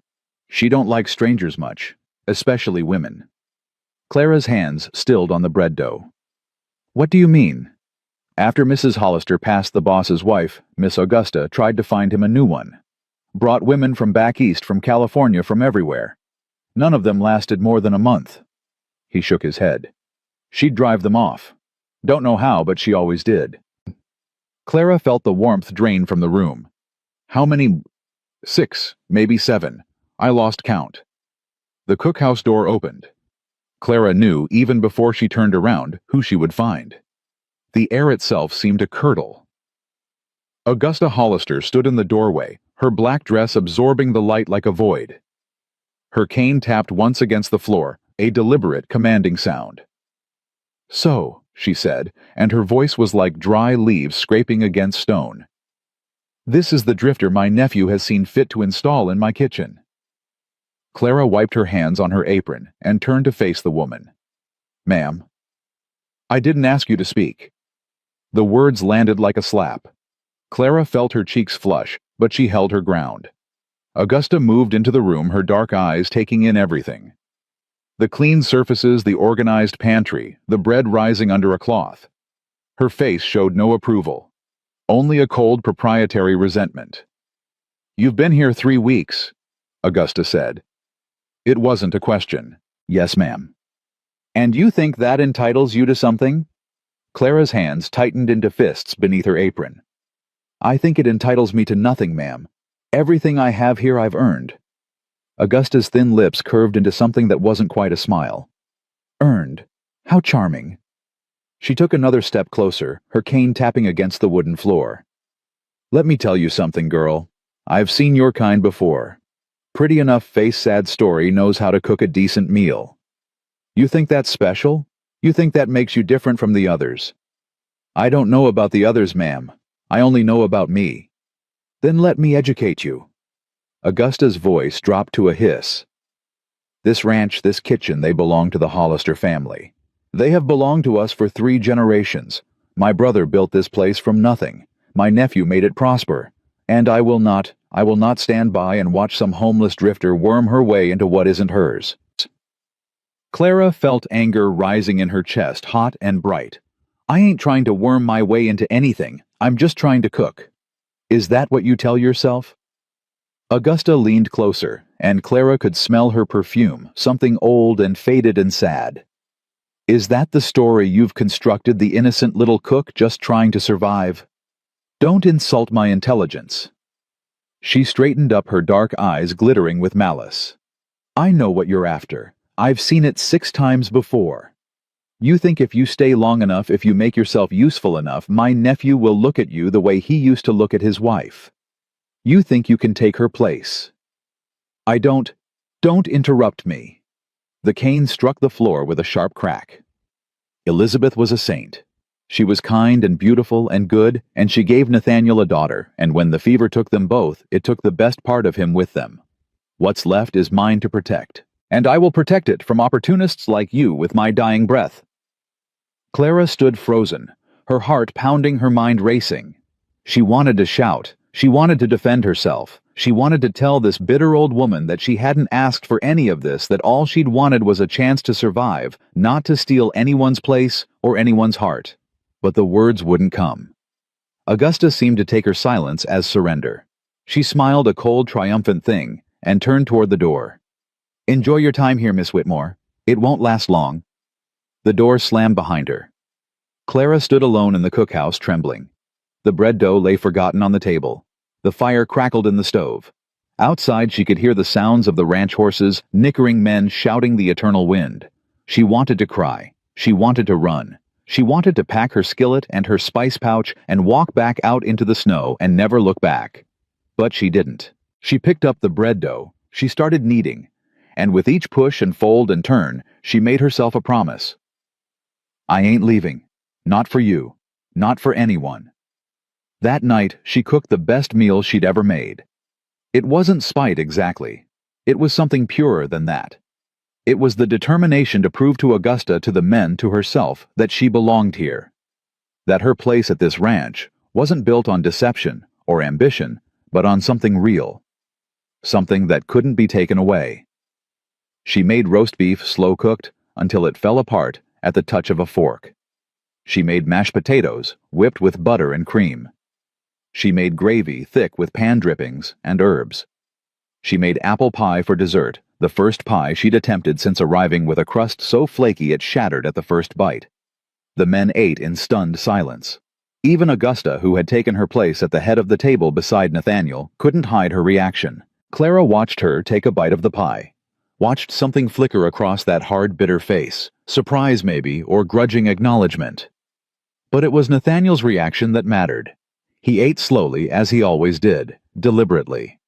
"She don't like strangers much, especially women." Clara's hands stilled on the bread dough. "What do you mean?" "After Mrs. Hollister passed the boss's wife, Miss Augusta tried to find him a new one. Brought women from back east, from California, from everywhere. None of them lasted more than a month." He shook his head. "She'd drive them off. Don't know how, but she always did." Clara felt the warmth drain from the room. "How many?" "6, maybe 7. I lost count." The cookhouse door opened. Clara knew, even before she turned around, who she would find. The air itself seemed to curdle. Augusta Hollister stood in the doorway, her black dress absorbing the light like a void. Her cane tapped once against the floor, a deliberate, commanding sound. "So," she said, and her voice was like dry leaves scraping against stone. "This is the drifter my nephew has seen fit to install in my kitchen." Clara wiped her hands on her apron and turned to face the woman. "Ma'am." "I didn't ask you to speak." The words landed like a slap. Clara felt her cheeks flush, but she held her ground. Augusta moved into the room, her dark eyes taking in everything. The clean surfaces, the organized pantry, the bread rising under a cloth. Her face showed no approval, only a cold proprietary resentment. "You've been here 3 weeks," Augusta said. It wasn't a question. "Yes, ma'am." "And you think that entitles you to something?" Clara's hands tightened into fists beneath her apron. "I think it entitles me to nothing, ma'am. Everything I have here I've earned." Augusta's thin lips curved into something that wasn't quite a smile. "Earned? How charming." She took another step closer, her cane tapping against the wooden floor. "Let me tell you something, girl. I've seen your kind before. Pretty enough face, sad story, knows how to cook a decent meal. You think that's special? You think that makes you different from the others? I don't know about the others, ma'am. I only know about me. Then let me educate you." Augusta's voice dropped to a hiss. "This ranch, this kitchen, they belong to the Hollister family. They have belonged to us for 3 generations. My brother built this place from nothing. My nephew made it prosper. And I will not stand by and watch some homeless drifter worm her way into what isn't hers." Clara felt anger rising in her chest, hot and bright. "I ain't trying to worm my way into anything. I'm just trying to cook. Is that what you tell yourself?" Augusta leaned closer, and Clara could smell her perfume, something old and faded and sad. "Is that the story you've constructed, the innocent little cook just trying to survive? Don't insult my intelligence." She straightened up, her dark eyes glittering with malice. "I know what you're after. I've seen it 6 times before. You think if you stay long enough, if you make yourself useful enough, my nephew will look at you the way he used to look at his wife. You think you can take her place. Don't interrupt me." The cane struck the floor with a sharp crack. Elizabeth was a saint. She was kind and beautiful and good, and she gave Nathaniel a daughter, and when the fever took them both, it took the best part of him with them. What's left is mine to protect, and I will protect it from opportunists like you with my dying breath. Clara stood frozen, her heart pounding, her mind racing. She wanted to shout, She wanted to defend herself. She wanted to tell this bitter old woman that she hadn't asked for any of this, that all she'd wanted was a chance to survive, not to steal anyone's place or anyone's heart. But the words wouldn't come. Augusta seemed to take her silence as surrender. She smiled a cold, triumphant thing and turned toward the door. "Enjoy your time here, Miss Whitmore. It won't last long." The door slammed behind her. Clara stood alone in the cookhouse, trembling. The bread dough lay forgotten on the table. The fire crackled in the stove. Outside, she could hear the sounds of the ranch horses, nickering men shouting the eternal wind. She wanted to cry. She wanted to run. She wanted to pack her skillet and her spice pouch and walk back out into the snow and never look back. But she didn't. She picked up the bread dough. She started kneading. And with each push and fold and turn, she made herself a promise. "I ain't leaving. Not for you. Not for anyone." That night, she cooked the best meal she'd ever made. It wasn't spite exactly. It was something purer than that. It was the determination to prove to Augusta, to the men, to herself, that she belonged here. That her place at this ranch wasn't built on deception or ambition, but on something real. Something that couldn't be taken away. She made roast beef slow-cooked until it fell apart at the touch of a fork. She made mashed potatoes, whipped with butter and cream. She made gravy thick with pan drippings and herbs. She made apple pie for dessert, the first pie she'd attempted since arriving, with a crust so flaky it shattered at the first bite. The men ate in stunned silence. Even Augusta, who had taken her place at the head of the table beside Nathaniel, couldn't hide her reaction. Clara watched her take a bite of the pie. Watched something flicker across that hard, bitter face. Surprise, maybe, or grudging acknowledgement. But it was Nathaniel's reaction that mattered. He ate slowly, as he always did, deliberately.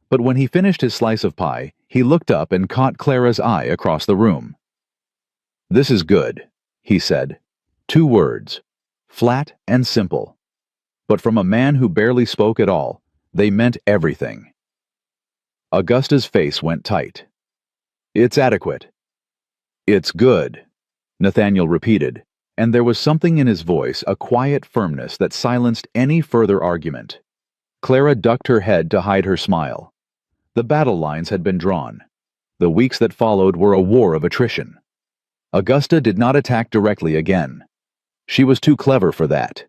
But when he finished his slice of pie, he looked up and caught Clara's eye across the room. "This is good," he said. 2 words. Flat and simple. But from a man who barely spoke at all, they meant everything. Augusta's face went tight. "It's adequate." "It's good," Nathaniel repeated, and there was something in his voice, a quiet firmness that silenced any further argument. Clara ducked her head to hide her smile. The battle lines had been drawn. The weeks that followed were a war of attrition. Augusta did not attack directly again. She was too clever for that.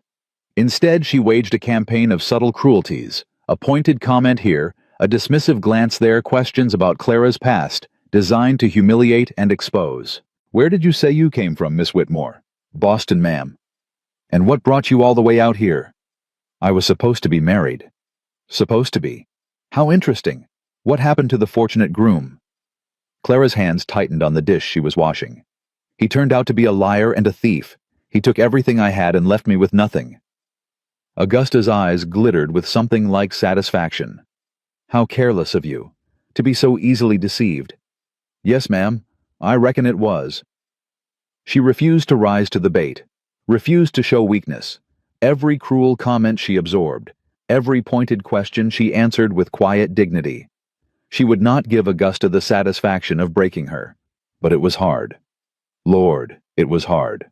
Instead, she waged a campaign of subtle cruelties, a pointed comment here, a dismissive glance there, questions about Clara's past, designed to humiliate and expose. "Where did you say you came from, Miss Whitmore?" "Boston, ma'am." "And what brought you all the way out here?" "I was supposed to be married." "Supposed to be? How interesting. What happened to the fortunate groom?" Clara's hands tightened on the dish she was washing. "He turned out to be a liar and a thief. He took everything I had and left me with nothing." Augusta's eyes glittered with something like satisfaction. "How careless of you, to be so easily deceived." "Yes, ma'am, I reckon it was." She refused to rise to the bait, refused to show weakness. Every cruel comment she absorbed, every pointed question she answered with quiet dignity. She would not give Augusta the satisfaction of breaking her, but it was hard. Lord, it was hard.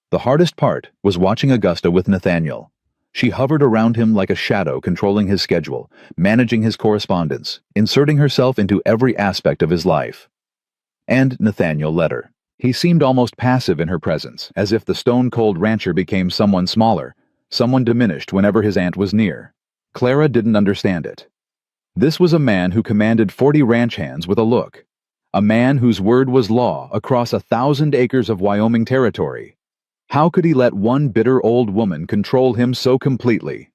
The hardest part was watching Augusta with Nathaniel. She hovered around him like a shadow, controlling his schedule, managing his correspondence, inserting herself into every aspect of his life. And Nathaniel let her. He seemed almost passive in her presence, as if the stone-cold rancher became someone smaller, someone diminished whenever his aunt was near. Clara didn't understand it. This was a man who commanded 40 ranch hands with a look. A man whose word was law across 1,000 acres of Wyoming territory. How could he let one bitter old woman control him so completely?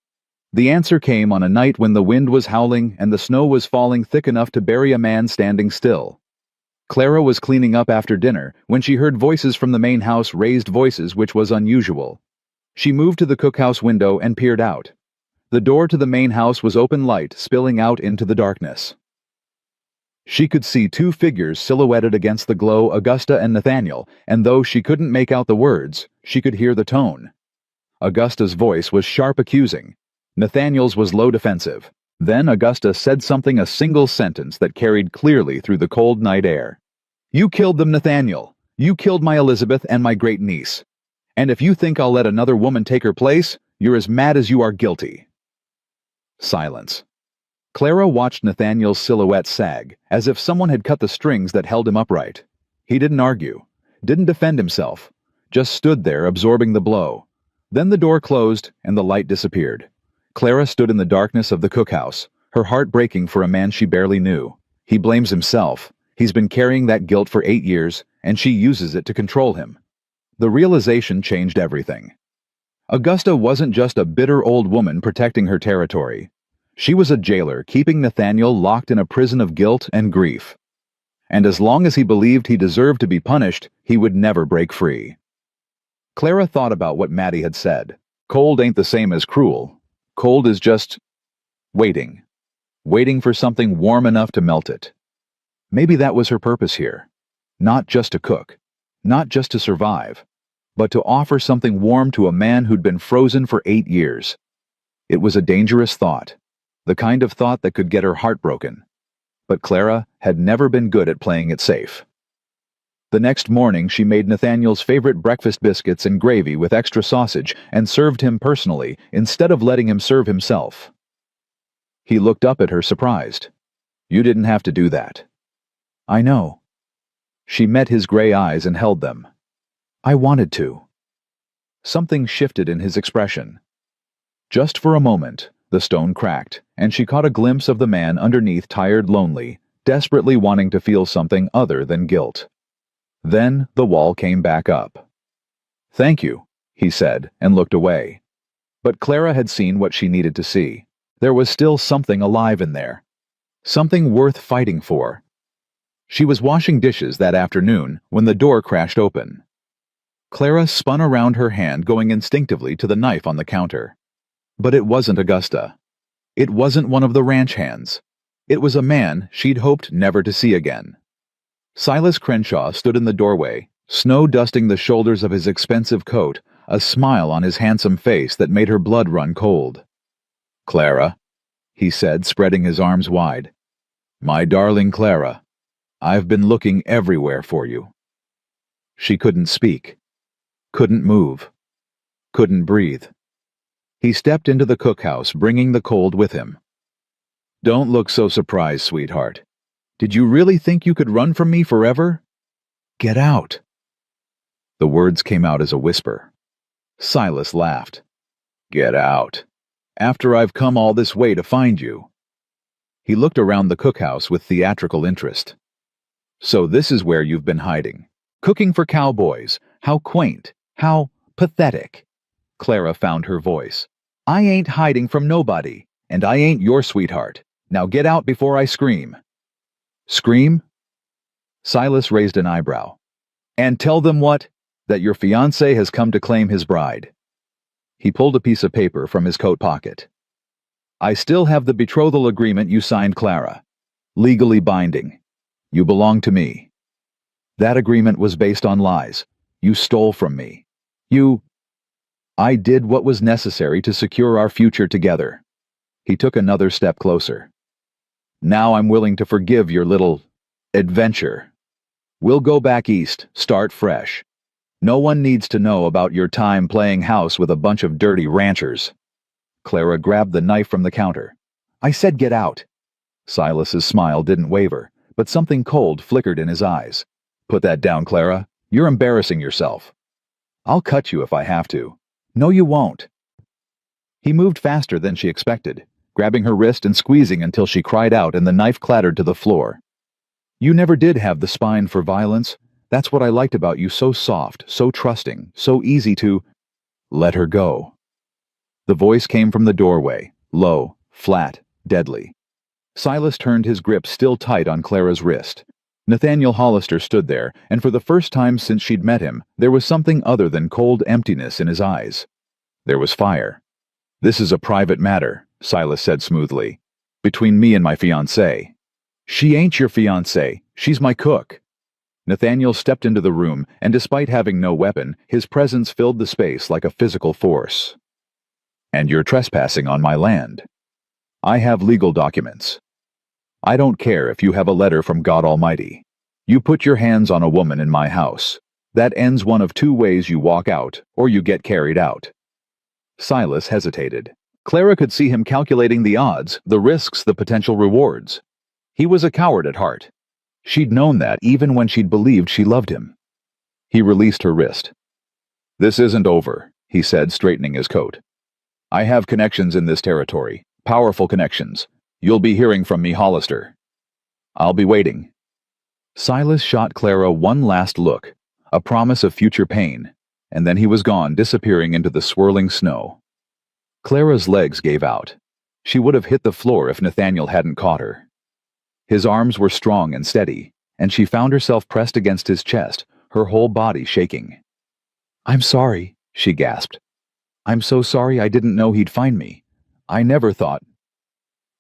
The answer came on a night when the wind was howling and the snow was falling thick enough to bury a man standing still. Clara was cleaning up after dinner when she heard voices from the main house, raised voices, which was unusual. She moved to the cookhouse window and peered out. The door to the main house was open, light spilling out into the darkness. She could see 2 figures silhouetted against the glow, Augusta and Nathaniel, and though she couldn't make out the words, she could hear the tone. Augusta's voice was sharp, accusing. Nathaniel's was low, defensive. Then Augusta said something, a single sentence that carried clearly through the cold night air. "You killed them, Nathaniel. You killed my Elizabeth and my great niece. And if you think I'll let another woman take her place, you're as mad as you are guilty." Silence. Clara watched Nathaniel's silhouette sag, as if someone had cut the strings that held him upright. He didn't argue, didn't defend himself, just stood there absorbing the blow. Then the door closed and the light disappeared. Clara stood in the darkness of the cookhouse, her heart breaking for a man she barely knew. He blames himself. He's been carrying that guilt for 8 years, and she uses it to control him. The realization changed everything. Augusta wasn't just a bitter old woman protecting her territory. She was a jailer keeping Nathaniel locked in a prison of guilt and grief. And as long as he believed he deserved to be punished, he would never break free. Clara thought about what Maddie had said. Cold ain't the same as cruel. Cold is just waiting. Waiting for something warm enough to melt it. Maybe that was her purpose here. Not just to cook. Not just to survive. But to offer something warm to a man who'd been frozen for 8 years. It was a dangerous thought. The kind of thought that could get her heart broken. But Clara had never been good at playing it safe. The next morning she made Nathaniel's favorite breakfast biscuits and gravy with extra sausage and served him personally instead of letting him serve himself. He looked up at her surprised. "You didn't have to do that." "I know." She met his gray eyes and held them. "I wanted to." Something shifted in his expression. Just for a moment, the stone cracked, and she caught a glimpse of the man underneath, tired, lonely, desperately wanting to feel something other than guilt. Then the wall came back up. "Thank you," he said, and looked away. But Clara had seen what she needed to see. There was still something alive in there. Something worth fighting for. She was washing dishes that afternoon when the door crashed open. Clara spun around her hand, going instinctively to the knife on the counter. But it wasn't Augusta. It wasn't one of the ranch hands. It was a man she'd hoped never to see again. Silas Crenshaw stood in the doorway, snow dusting the shoulders of his expensive coat, a smile on his handsome face that made her blood run cold. "Clara," he said, spreading his arms wide. "My darling Clara, I've been looking everywhere for you." She couldn't speak, couldn't move, couldn't breathe. He stepped into the cookhouse, bringing the cold with him. "Don't look so surprised, sweetheart. Did you really think you could run from me forever? Get out." The words came out as a whisper. Silas laughed. "Get out. After I've come all this way to find you." He looked around the cookhouse with theatrical interest. "So this is where you've been hiding. Cooking for cowboys. How quaint. How pathetic." Clara found her voice. "I ain't hiding from nobody, and I ain't your sweetheart. Now get out before I scream." "Scream?" Silas raised an eyebrow. "And tell them what? That your fiancé has come to claim his bride." He pulled a piece of paper from his coat pocket. "I still have the betrothal agreement you signed, Clara. Legally binding. You belong to me. That agreement was based on lies. You stole from me. I did what was necessary to secure our future together." He took another step closer. "Now I'm willing to forgive your little adventure. We'll go back east, start fresh. No one needs to know about your time playing house with a bunch of dirty ranchers." Clara grabbed the knife from the counter. "I said get out." Silas's smile didn't waver, but something cold flickered in his eyes. "Put that down, Clara. You're embarrassing yourself." "I'll cut you if I have to." "No, you won't." He moved faster than she expected, grabbing her wrist and squeezing until she cried out and the knife clattered to the floor. "You never did have the spine for violence. That's what I liked about you, so soft, so trusting, so easy to—" "Let her go." The voice came from the doorway, low, flat, deadly. Silas turned his grip still tight on Clara's wrist. Nathaniel Hollister stood there, and for the first time since she'd met him, there was something other than cold emptiness in his eyes. There was fire. "This is a private matter," Silas said smoothly. "Between me and my fiancée." "She ain't your fiancée. She's my cook." Nathaniel stepped into the room, and despite having no weapon, his presence filled the space like a physical force. "And you're trespassing on my land. I have legal documents. I don't care if you have a letter from God Almighty. You put your hands on a woman in my house. That ends one of two ways: you walk out, or you get carried out." Silas hesitated. Clara could see him calculating the odds, the risks, the potential rewards. He was a coward at heart. She'd known that even when she'd believed she loved him. He released her wrist. "This isn't over," he said, straightening his coat. "I have connections in this territory, powerful connections. You'll be hearing from me, Hollister. I'll be waiting." Silas shot Clara one last look, a promise of future pain, and then he was gone, disappearing into the swirling snow. Clara's legs gave out. She would have hit the floor if Nathaniel hadn't caught her. His arms were strong and steady, and she found herself pressed against his chest, her whole body shaking. "I'm sorry," she gasped. "I'm so sorry. I didn't know he'd find me. I never thought—"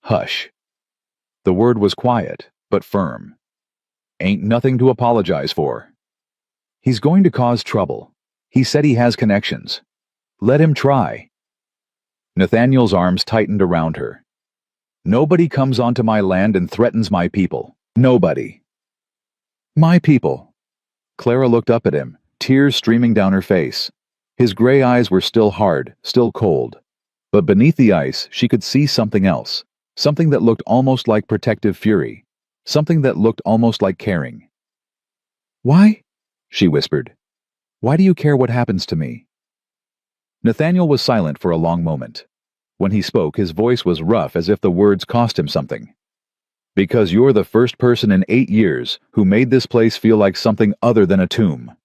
"Hush." The word was quiet, but firm. "Ain't nothing to apologize for. He's going to cause trouble. He said he has connections. Let him try." Nathaniel's arms tightened around her. "Nobody comes onto my land and threatens my people. Nobody." "My people." Clara looked up at him, tears streaming down her face. His gray eyes were still hard, still cold. But beneath the ice, she could see something else, something that looked almost like protective fury, something that looked almost like caring. "Why?" she whispered. "Why do you care what happens to me?" Nathaniel was silent for a long moment. When he spoke, his voice was rough, as if the words cost him something. "Because you're the first person in 8 years who made this place feel like something other than a tomb."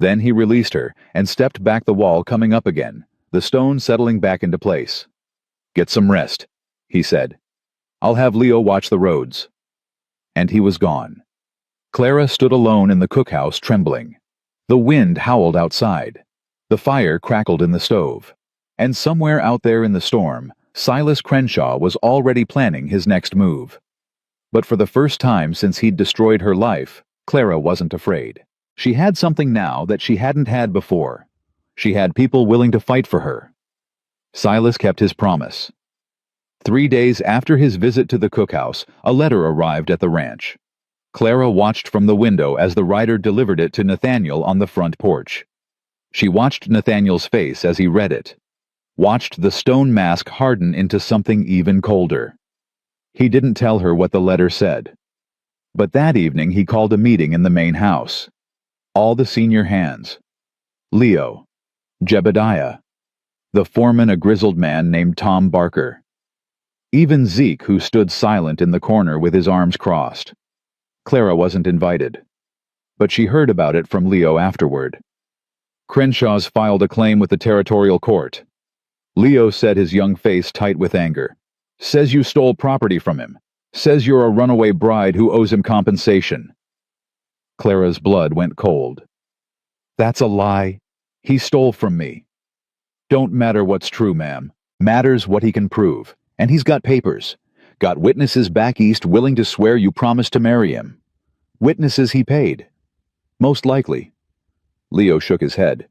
Then he released her and stepped back, the wall coming up again, the stone settling back into place. "Get some rest," he said. "I'll have Leo watch the roads." And he was gone. Clara stood alone in the cookhouse, trembling. The wind howled outside. The fire crackled in the stove. And somewhere out there in the storm, Silas Crenshaw was already planning his next move. But for the first time since he'd destroyed her life, Clara wasn't afraid. She had something now that she hadn't had before. She had people willing to fight for her. Silas kept his promise. 3 days after his visit to the cookhouse, a letter arrived at the ranch. Clara watched from the window as the rider delivered it to Nathaniel on the front porch. She watched Nathaniel's face as he read it, watched the stone mask harden into something even colder. He didn't tell her what the letter said. But that evening he called a meeting in the main house. All the senior hands. Leo, Jebediah, the foreman, a grizzled man named Tom Barker. Even Zeke, who stood silent in the corner with his arms crossed. Clara wasn't invited. But she heard about it from Leo afterward. Crenshaw's filed a claim with the territorial court. Leo said, his young face tight with anger. "Says you stole property from him. Says you're a runaway bride who owes him compensation." Clara's blood went cold. "That's a lie. He stole from me." "Don't matter what's true, ma'am. Matters what he can prove. And he's got papers. Got witnesses back east willing to swear you promised to marry him. Witnesses he paid. Most likely." Leo shook his head.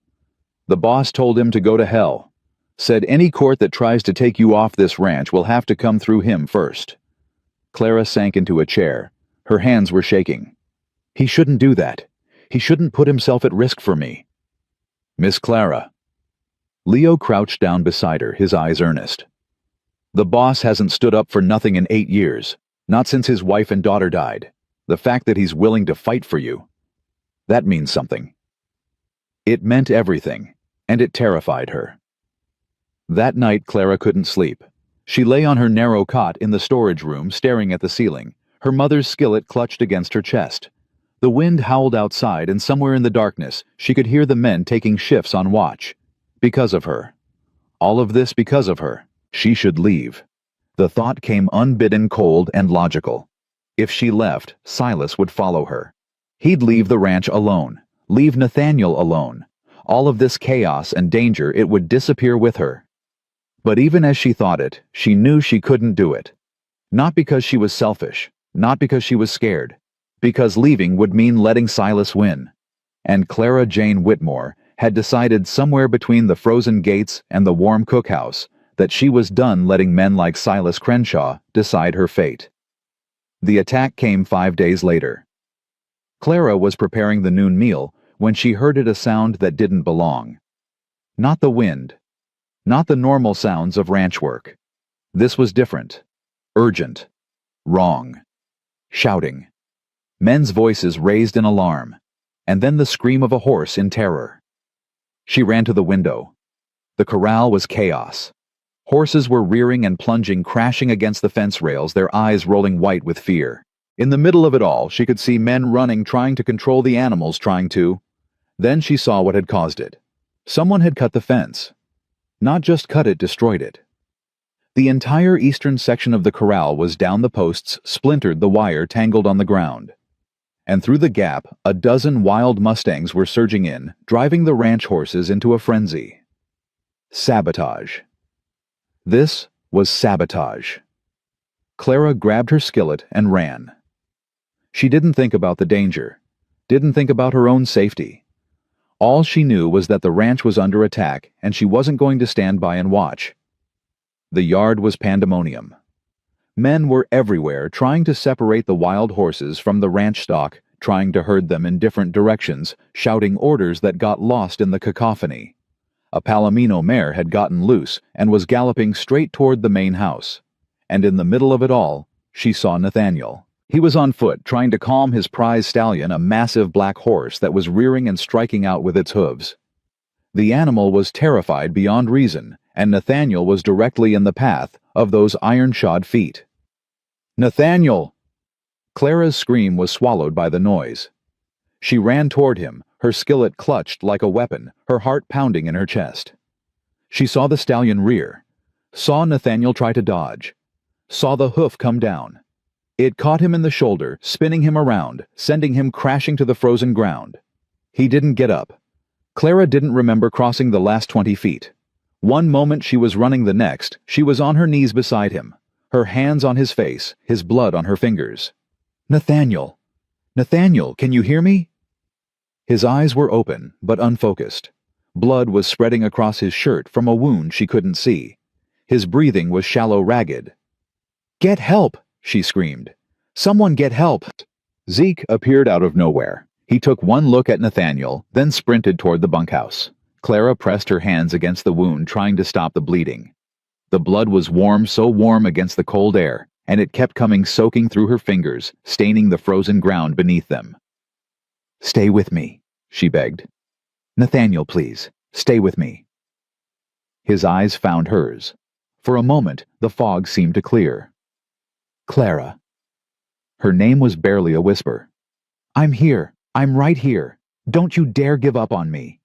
"The boss told him to go to hell. Said any court that tries to take you off this ranch will have to come through him first." Clara sank into a chair. Her hands were shaking. "He shouldn't do that. He shouldn't put himself at risk for me." "Miss Clara." Leo crouched down beside her, his eyes earnest. "The boss hasn't stood up for nothing in 8 years. Not since his wife and daughter died. The fact that he's willing to fight for you. That means something." It meant everything, and it terrified her. That night Clara couldn't sleep. She lay on her narrow cot in the storage room, staring at the ceiling, her mother's skillet clutched against her chest. The wind howled outside, and somewhere in the darkness she could hear the men taking shifts on watch. Because of her. All of this because of her. She should leave. The thought came unbidden, cold, and logical. If she left, Silas would follow her. He'd leave the ranch alone. Leave Nathaniel alone. All of this chaos and danger, it would disappear with her. But even as she thought it, she knew she couldn't do it. Not because she was selfish, not because she was scared, because leaving would mean letting Silas win. And Clara Jane Whitmore had decided somewhere between the frozen gates and the warm cookhouse that she was done letting men like Silas Crenshaw decide her fate. The attack came 5 days later. Clara was preparing the noon meal when she heard a sound that didn't belong. Not the wind. Not the normal sounds of ranch work. This was different. Urgent. Wrong. Shouting. Men's voices raised in alarm, and then the scream of a horse in terror. She ran to the window. The corral was chaos. Horses were rearing and plunging, crashing against the fence rails, their eyes rolling white with fear. In the middle of it all, she could see men running, trying to control the animals, Then she saw what had caused it. Someone had cut the fence. Not just cut it, destroyed it. The entire eastern section of the corral was down, the posts splintered, the wire tangled on the ground. And through the gap, a dozen wild Mustangs were surging in, driving the ranch horses into a frenzy. Sabotage. This was sabotage. Clara grabbed her skillet and ran. She didn't think about the danger, didn't think about her own safety. All she knew was that the ranch was under attack, and she wasn't going to stand by and watch. The yard was pandemonium. Men were everywhere, trying to separate the wild horses from the ranch stock, trying to herd them in different directions, shouting orders that got lost in the cacophony. A Palomino mare had gotten loose and was galloping straight toward the main house. And in the middle of it all, she saw Nathaniel. He was on foot, trying to calm his prize stallion, a massive black horse that was rearing and striking out with its hooves. The animal was terrified beyond reason, and Nathaniel was directly in the path of those iron-shod feet. "Nathaniel!" Clara's scream was swallowed by the noise. She ran toward him, her skillet clutched like a weapon, her heart pounding in her chest. She saw the stallion rear, saw Nathaniel try to dodge, saw the hoof come down. It caught him in the shoulder, spinning him around, sending him crashing to the frozen ground. He didn't get up. Clara didn't remember crossing the last 20 feet. One moment she was running, the next, she was on her knees beside him, her hands on his face, his blood on her fingers. "Nathaniel! Nathaniel, can you hear me?" His eyes were open, but unfocused. Blood was spreading across his shirt from a wound she couldn't see. His breathing was shallow, ragged. "Get help!" she screamed. "Someone get help!" Zeke appeared out of nowhere. He took one look at Nathaniel, then sprinted toward the bunkhouse. Clara pressed her hands against the wound, trying to stop the bleeding. The blood was warm, so warm against the cold air, and it kept coming, soaking through her fingers, staining the frozen ground beneath them. "Stay with me," she begged. "Nathaniel, please, stay with me." His eyes found hers. For a moment, the fog seemed to clear. "Clara." Her name was barely a whisper. "I'm here. I'm right here. Don't you dare give up on me."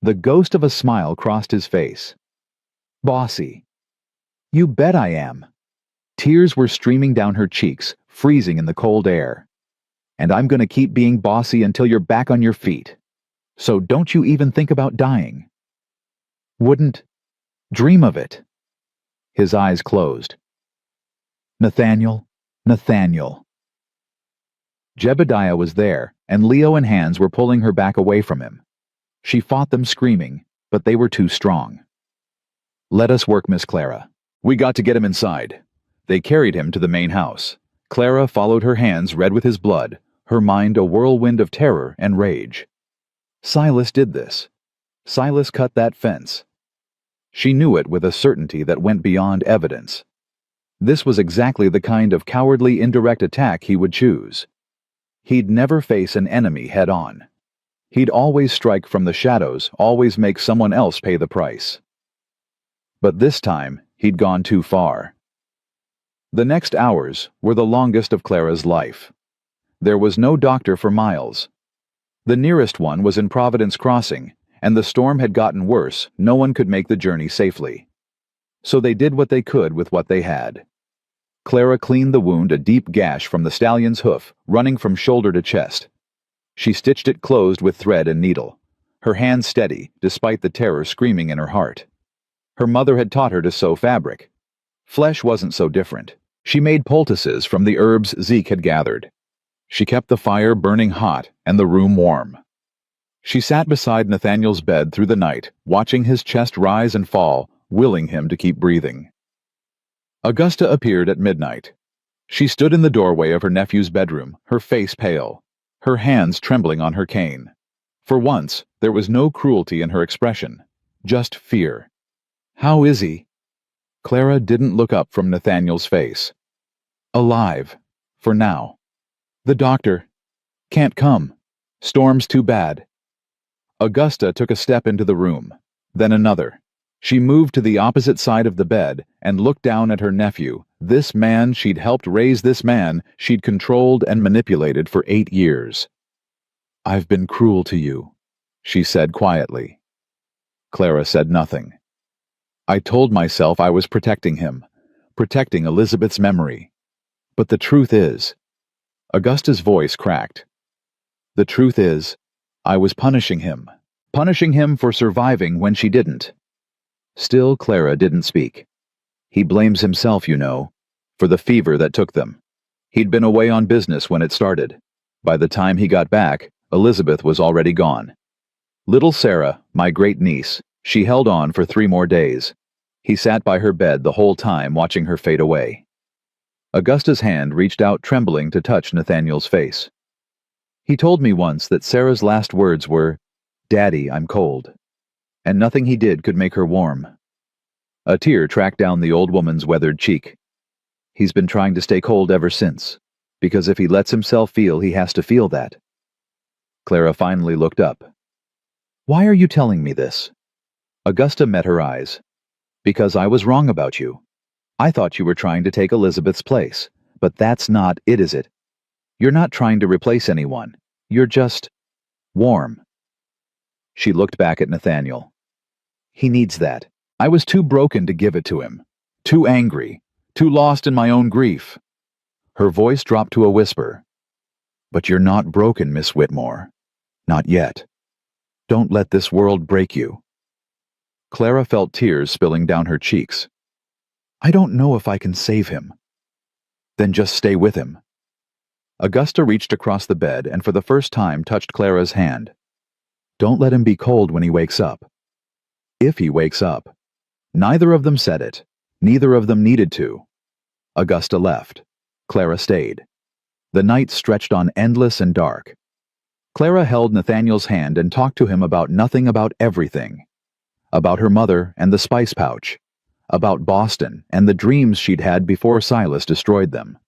The ghost of a smile crossed his face. "Bossy." "You bet I am." Tears were streaming down her cheeks, freezing in the cold air. "And I'm going to keep being bossy until you're back on your feet. So don't you even think about dying." "Wouldn't dream of it." His eyes closed. "Nathaniel, Nathaniel." Jebediah was there, and Leo and Hans were pulling her back away from him. She fought them, screaming, but they were too strong. "Let us work, Miss Clara. We got to get him inside." They carried him to the main house. Clara followed, her hands red with his blood, her mind a whirlwind of terror and rage. Silas did this. Silas cut that fence. She knew it with a certainty that went beyond evidence. This was exactly the kind of cowardly indirect attack he would choose. He'd never face an enemy head-on. He'd always strike from the shadows, always make someone else pay the price. But this time, he'd gone too far. The next hours were the longest of Clara's life. There was no doctor for miles. The nearest one was in Providence Crossing, and the storm had gotten worse. No one could make the journey safely. So they did what they could with what they had. Clara cleaned the wound, a deep gash from the stallion's hoof, running from shoulder to chest. She stitched it closed with thread and needle, her hands steady, despite the terror screaming in her heart. Her mother had taught her to sew fabric. Flesh wasn't so different. She made poultices from the herbs Zeke had gathered. She kept the fire burning hot and the room warm. She sat beside Nathaniel's bed through the night, watching his chest rise and fall, willing him to keep breathing. Augusta appeared at midnight. She stood in the doorway of her nephew's bedroom, her face pale, her hands trembling on her cane. For once, there was no cruelty in her expression, just fear. How is he? Clara didn't look up from Nathaniel's face. Alive. For now. The doctor. Can't come. Storm's too bad. Augusta took a step into the room, then another. She moved to the opposite side of the bed and looked down at her nephew, this man she'd helped raise, this man she'd controlled and manipulated for 8 years. I've been cruel to you, she said quietly. Clara said nothing. I told myself I was protecting him, protecting Elizabeth's memory. But the truth is, Augusta's voice cracked. The truth is, I was punishing him for surviving when she didn't. Still, Clara didn't speak. He blames himself, you know, for the fever that took them. He'd been away on business when it started. By the time he got back, Elizabeth was already gone. Little Sarah, my great-niece, she held on for 3 more days. He sat by her bed the whole time watching her fade away. Augusta's hand reached out trembling to touch Nathaniel's face. He told me once that Sarah's last words were, "Daddy, I'm cold," and nothing he did could make her warm. A tear tracked down the old woman's weathered cheek. He's been trying to stay cold ever since, because if he lets himself feel, he has to feel that. Clara finally looked up. Why are you telling me this? Augusta met her eyes. Because I was wrong about you. I thought you were trying to take Elizabeth's place, but that's not it, is it? You're not trying to replace anyone. You're just warm. She looked back at Nathaniel. He needs that. I was too broken to give it to him. Too angry. Too lost in my own grief. Her voice dropped to a whisper. But you're not broken, Miss Whitmore. Not yet. Don't let this world break you. Clara felt tears spilling down her cheeks. I don't know if I can save him. Then just stay with him. Augusta reached across the bed and for the first time touched Clara's hand. Don't let him be cold when he wakes up. If he wakes up. Neither of them said it. Neither of them needed to. Augusta left. Clara stayed. The night stretched on endless and dark. Clara held Nathaniel's hand and talked to him about nothing, about everything. About her mother and the spice pouch. About Boston and the dreams she'd had before Silas destroyed them.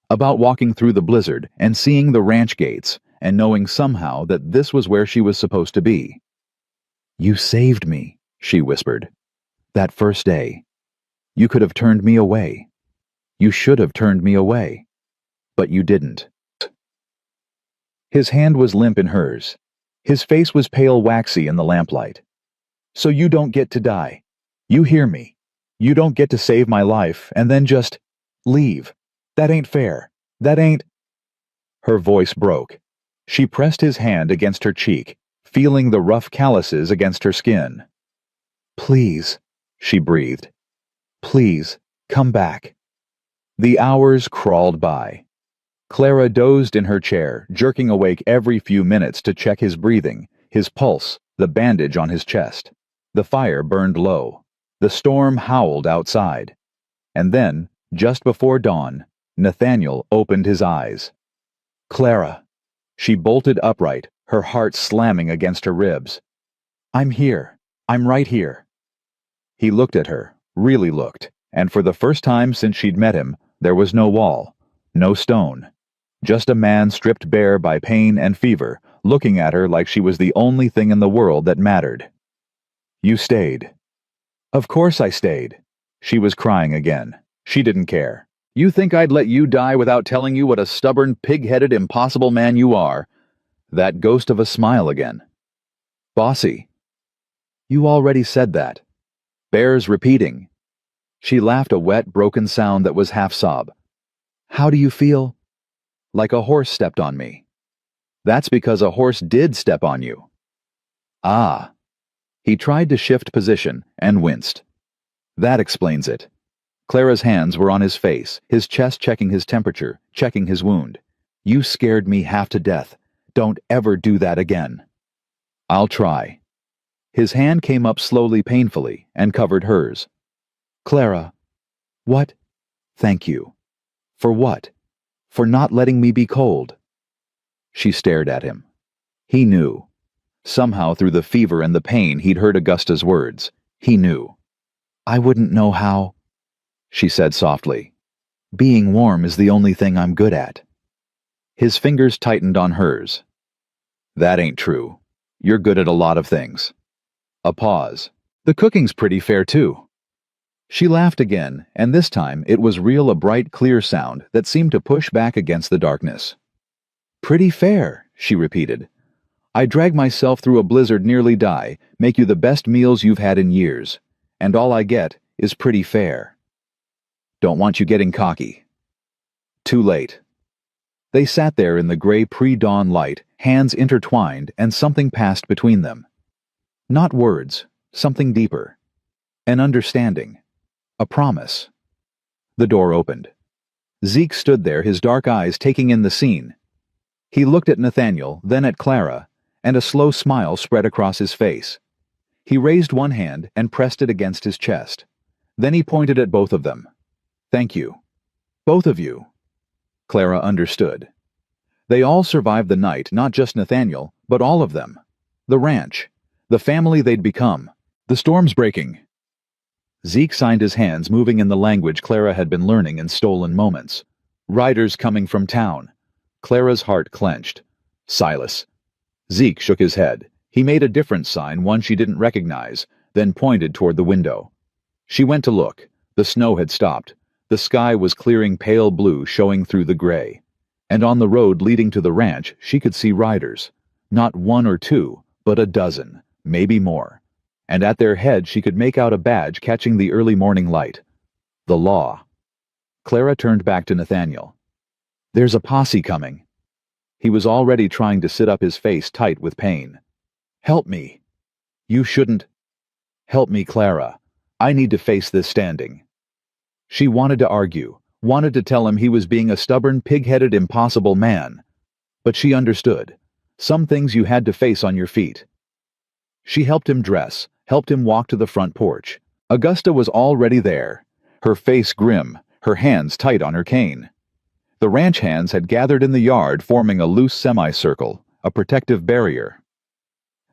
About walking through the blizzard and seeing the ranch gates and knowing somehow that this was where she was supposed to be. You saved me, she whispered. That first day. You could have turned me away. You should have turned me away. But you didn't. His hand was limp in hers. His face was pale waxy in the lamplight. So you don't get to die. You hear me. You don't get to save my life and then just leave. That ain't fair. That ain't... Her voice broke. She pressed his hand against her cheek, feeling the rough calluses against her skin. Please, she breathed. Please, come back. The hours crawled by. Clara dozed in her chair, jerking awake every few minutes to check his breathing, his pulse, the bandage on his chest. The fire burned low. The storm howled outside. And then, just before dawn, Nathaniel opened his eyes. Clara. She bolted upright, her heart slamming against her ribs. I'm here. I'm right here. He looked at her, really looked, and for the first time since she'd met him, there was no wall, no stone. Just a man stripped bare by pain and fever, looking at her like she was the only thing in the world that mattered. You stayed. Of course I stayed. She was crying again. She didn't care. You think I'd let you die without telling you what a stubborn, pig-headed, impossible man you are? That ghost of a smile again. Bossy. You already said that. Bears repeating. She laughed a wet, broken sound that was half sob. How do you feel? Like a horse stepped on me. That's because a horse did step on you. Ah. He tried to shift position and winced. That explains it. Clara's hands were on his face, his chest checking his temperature, checking his wound. You scared me half to death. Don't ever do that again. I'll try. His hand came up slowly, painfully, and covered hers. Clara. What? Thank you. For what? For not letting me be cold. She stared at him. He knew. Somehow through the fever and the pain he'd heard Augusta's words. He knew. I wouldn't know how, she said softly. Being warm is the only thing I'm good at. His fingers tightened on hers. That ain't true. You're good at a lot of things. A pause. The cooking's pretty fair too. She laughed again, and this time it was a bright, clear sound that seemed to push back against the darkness. Pretty fair, she repeated. I drag myself through a blizzard, nearly die, make you the best meals you've had in years, and all I get is pretty fair. Don't want you getting cocky. Too late. They sat there in the gray pre-dawn light, hands intertwined, and something passed between them. Not words, something deeper. An understanding. A promise. The door opened. Zeke stood there, his dark eyes taking in the scene. He looked at Nathaniel, then at Clara, and a slow smile spread across his face. He raised one hand and pressed it against his chest. Then he pointed at both of them. Thank you. Both of you. Clara understood. They all survived the night, not just Nathaniel, but all of them. The ranch. The family they'd become. The storm's breaking. Zeke signed his hands, moving in the language Clara had been learning in stolen moments. Riders coming from town. Clara's heart clenched. Silas. Zeke shook his head. He made a different sign, one she didn't recognize, then pointed toward the window. She went to look. The snow had stopped. The sky was clearing, pale blue showing through the gray. And on the road leading to the ranch, she could see riders. Not one or two, but a dozen, maybe more. And at their head she could make out a badge catching the early morning light. The law. Clara turned back to Nathaniel. There's a posse coming. He was already trying to sit up, his face tight with pain. Help me. You shouldn't. Help me, Clara. I need to face this standing. She wanted to argue, wanted to tell him he was being a stubborn, pig-headed, impossible man. But she understood. Some things you had to face on your feet. She helped him dress, helped him walk to the front porch. Augusta was already there, her face grim, her hands tight on her cane. The ranch hands had gathered in the yard, forming a loose semicircle, a protective barrier.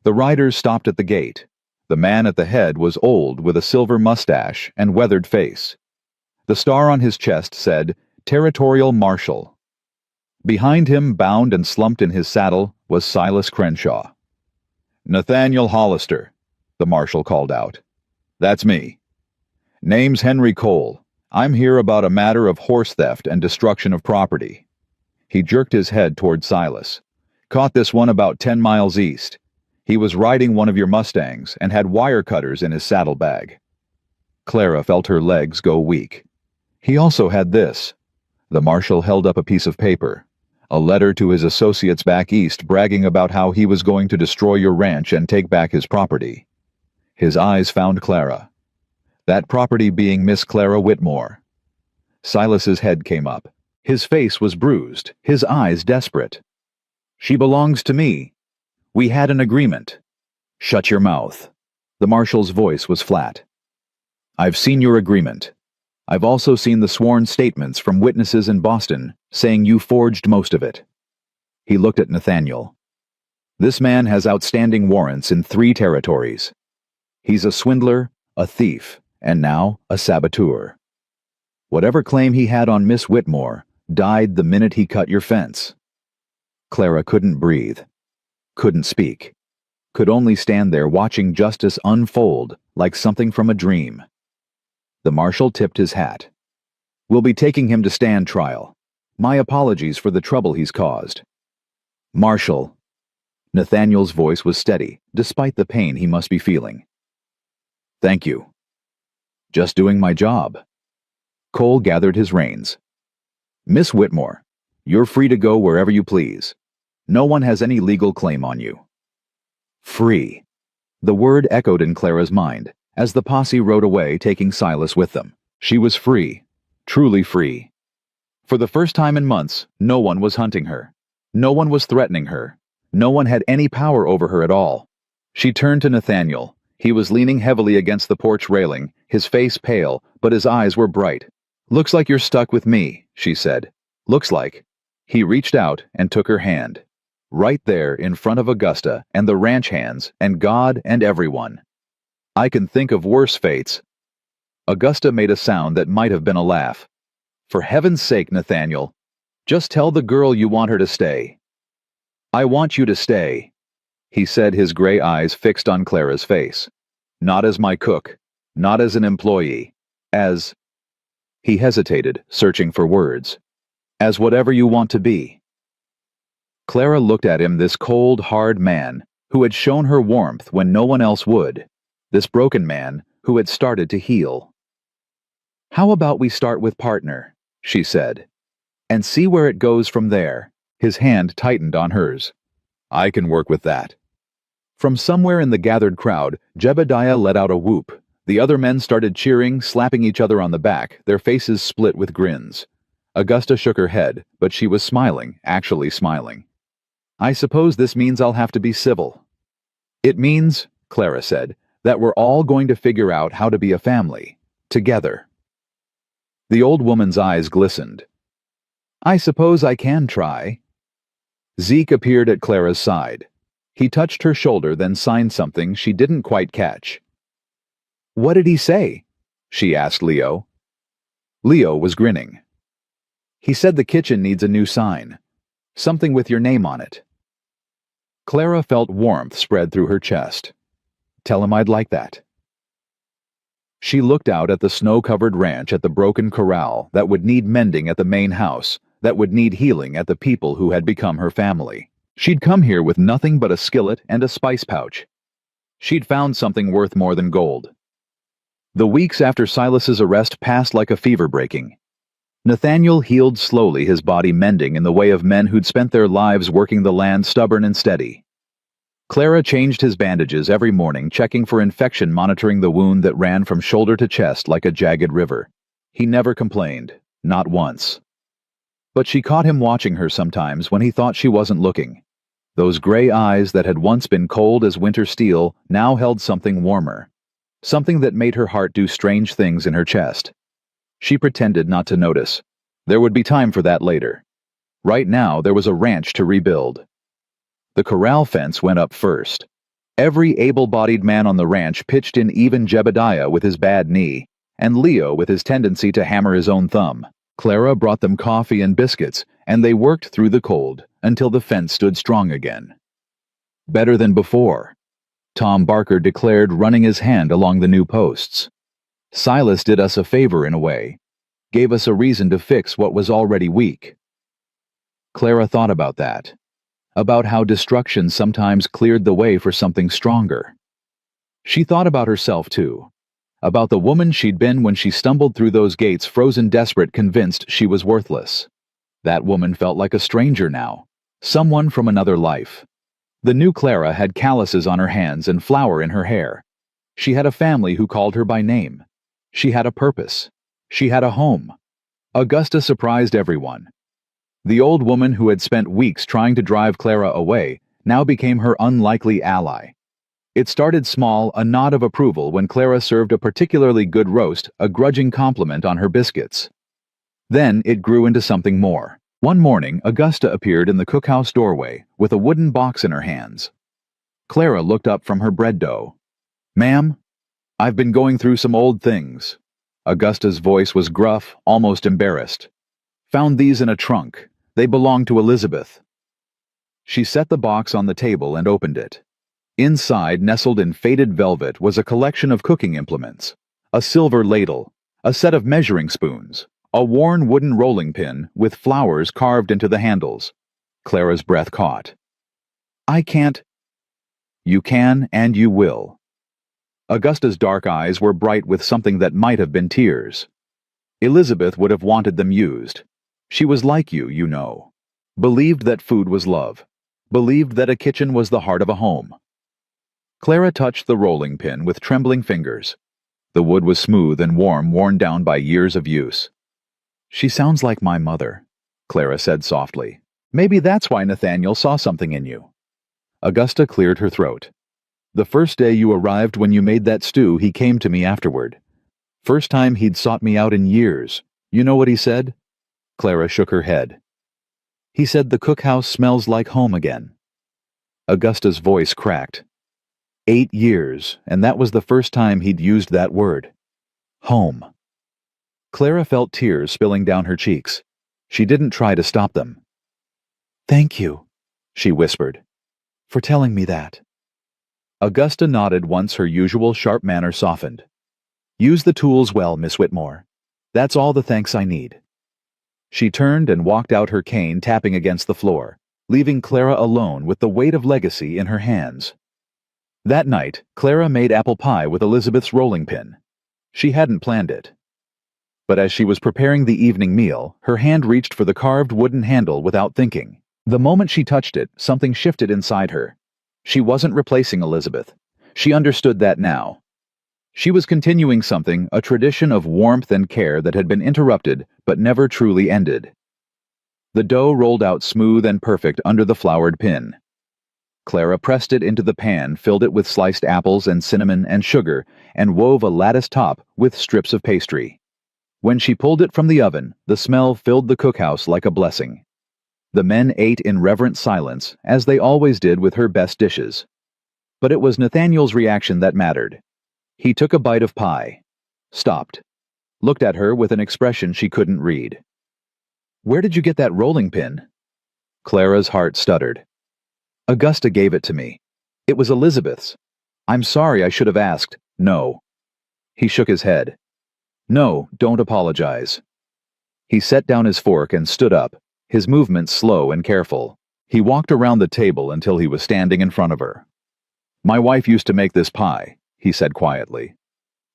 The riders stopped at the gate. The man at the head was old, with a silver mustache and weathered face. The star on his chest said, Territorial Marshal. Behind him, bound and slumped in his saddle, was Silas Crenshaw. Nathaniel Hollister, the marshal called out. That's me. Name's Henry Cole. I'm here about a matter of horse theft and destruction of property. He jerked his head toward Silas. Caught this one about 10 miles east. He was riding one of your Mustangs and had wire cutters in his saddlebag. Clara felt her legs go weak. He also had this. The marshal held up a piece of paper. A letter to his associates back east bragging about how he was going to destroy your ranch and take back his property. His eyes found Clara. That property being Miss Clara Whitmore. Silas's head came up. His face was bruised, his eyes desperate. She belongs to me. We had an agreement. Shut your mouth. The marshal's voice was flat. I've seen your agreement. I've also seen the sworn statements from witnesses in Boston saying you forged most of it. He looked at Nathaniel. This man has outstanding warrants in 3 territories. He's a swindler, a thief, and now a saboteur. Whatever claim he had on Miss Whitmore died the minute he cut your fence. Clara couldn't breathe, couldn't speak, could only stand there watching justice unfold like something from a dream. The marshal tipped his hat. We'll be taking him to stand trial. My apologies for the trouble he's caused. Marshal. Nathaniel's voice was steady, despite the pain he must be feeling. Thank you. Just doing my job. Cole gathered his reins. Miss Whitmore, you're free to go wherever you please. No one has any legal claim on you. Free. The word echoed in Clara's mind as the posse rode away, taking Silas with them. She was free, truly free. For the first time in months, no one was hunting her. No one was threatening her. No one had any power over her at all. She turned to Nathaniel. He was leaning heavily against the porch railing, his face pale, but his eyes were bright. Looks like you're stuck with me, she said. Looks like. He reached out and took her hand. Right there in front of Augusta and the ranch hands and God and everyone. I can think of worse fates. Augusta made a sound that might have been a laugh. For heaven's sake, Nathaniel, just tell the girl you want her to stay. I want you to stay, he said, his gray eyes fixed on Clara's face. Not as my cook, not as an employee, as... He hesitated, searching for words. As whatever you want to be. Clara looked at him, this cold, hard man, who had shown her warmth when no one else would. This broken man, who had started to heal. How about we start with partner, she said, and see where it goes from there. His hand tightened on hers. I can work with that. From somewhere in the gathered crowd, Jebediah let out a whoop. The other men started cheering, slapping each other on the back, their faces split with grins. Augusta shook her head, but she was smiling, actually smiling. I suppose this means I'll have to be civil. It means, Clara said, that we're all going to figure out how to be a family, together. The old woman's eyes glistened. I suppose I can try. Zeke appeared at Clara's side. He touched her shoulder, then signed something she didn't quite catch. What did he say? She asked Leo. Leo was grinning. He said the kitchen needs a new sign. Something with your name on it. Clara felt warmth spread through her chest. Tell him I'd like that. She looked out at the snow-covered ranch, at the broken corral that would need mending at the main house, that would need healing at the people who had become her family. She'd come here with nothing but a skillet and a spice pouch. She'd found something worth more than gold. The weeks after Silas's arrest passed like a fever breaking. Nathaniel healed slowly, his body mending in the way of men who'd spent their lives working the land stubborn and steady. Clara changed his bandages every morning, checking for infection, monitoring the wound that ran from shoulder to chest like a jagged river. He never complained, not once. But she caught him watching her sometimes when he thought she wasn't looking. Those gray eyes that had once been cold as winter steel now held something warmer. Something that made her heart do strange things in her chest. She pretended not to notice. There would be time for that later. Right now, there was a ranch to rebuild. The corral fence went up first. Every able-bodied man on the ranch pitched in, even Jebediah with his bad knee, and Leo with his tendency to hammer his own thumb. Clara brought them coffee and biscuits, and they worked through the cold until the fence stood strong again. Better than before, Tom Barker declared, running his hand along the new posts. Silas did us a favor in a way, gave us a reason to fix what was already weak. Clara thought about that, about how destruction sometimes cleared the way for something stronger. She thought about herself too, about the woman she'd been when she stumbled through those gates, frozen, desperate, convinced she was worthless. That woman felt like a stranger now, someone from another life. The new Clara had calluses on her hands and flour in her hair. She had a family who called her by name. She had a purpose. She had a home. Augusta surprised everyone. The old woman who had spent weeks trying to drive Clara away now became her unlikely ally. It started small, a nod of approval when Clara served a particularly good roast, a grudging compliment on her biscuits. Then it grew into something more. One morning, Augusta appeared in the cookhouse doorway with a wooden box in her hands. Clara looked up from her bread dough. Ma'am, I've been going through some old things. Augusta's voice was gruff, almost embarrassed. Found these in a trunk. They belonged to Elizabeth. She set the box on the table and opened it. Inside, nestled in faded velvet, was a collection of cooking implements. A silver ladle, a set of measuring spoons, a worn wooden rolling pin with flowers carved into the handles. Clara's breath caught. I can't. You can and you will. Augusta's dark eyes were bright with something that might have been tears. Elizabeth would have wanted them used. She was like you, you know. Believed that food was love. Believed that a kitchen was the heart of a home. Clara touched the rolling pin with trembling fingers. The wood was smooth and warm, worn down by years of use. She sounds like my mother, Clara said softly. Maybe that's why Nathaniel saw something in you. Augusta cleared her throat. The first day you arrived, when you made that stew, he came to me afterward. First time he'd sought me out in years. You know what he said? Clara shook her head. He said the cookhouse smells like home again. Augusta's voice cracked. 8 years, and that was the first time he'd used that word. Home. Clara felt tears spilling down her cheeks. She didn't try to stop them. "Thank you," she whispered, "for telling me that." Augusta nodded once her usual sharp manner softened. "Use the tools well, Miss Whitmore. That's all the thanks I need." She turned and walked out, her cane tapping against the floor, leaving Clara alone with the weight of legacy in her hands. That night, Clara made apple pie with Elizabeth's rolling pin. She hadn't planned it. But as she was preparing the evening meal, her hand reached for the carved wooden handle without thinking. The moment she touched it, something shifted inside her. She wasn't replacing Elizabeth. She understood that now. She was continuing something, a tradition of warmth and care that had been interrupted but never truly ended. The dough rolled out smooth and perfect under the floured pin. Clara pressed it into the pan, filled it with sliced apples and cinnamon and sugar, and wove a lattice top with strips of pastry. When she pulled it from the oven, the smell filled the cookhouse like a blessing. The men ate in reverent silence, as they always did with her best dishes. But it was Nathaniel's reaction that mattered. He took a bite of pie, stopped, looked at her with an expression she couldn't read. "Where did you get that rolling pin?" Clara's heart stuttered. "Augusta gave it to me. It was Elizabeth's. I'm sorry, I should have asked." "No." He shook his head. "No, don't apologize." He set down his fork and stood up, his movements slow and careful. He walked around the table until he was standing in front of her. "My wife used to make this pie," he said quietly.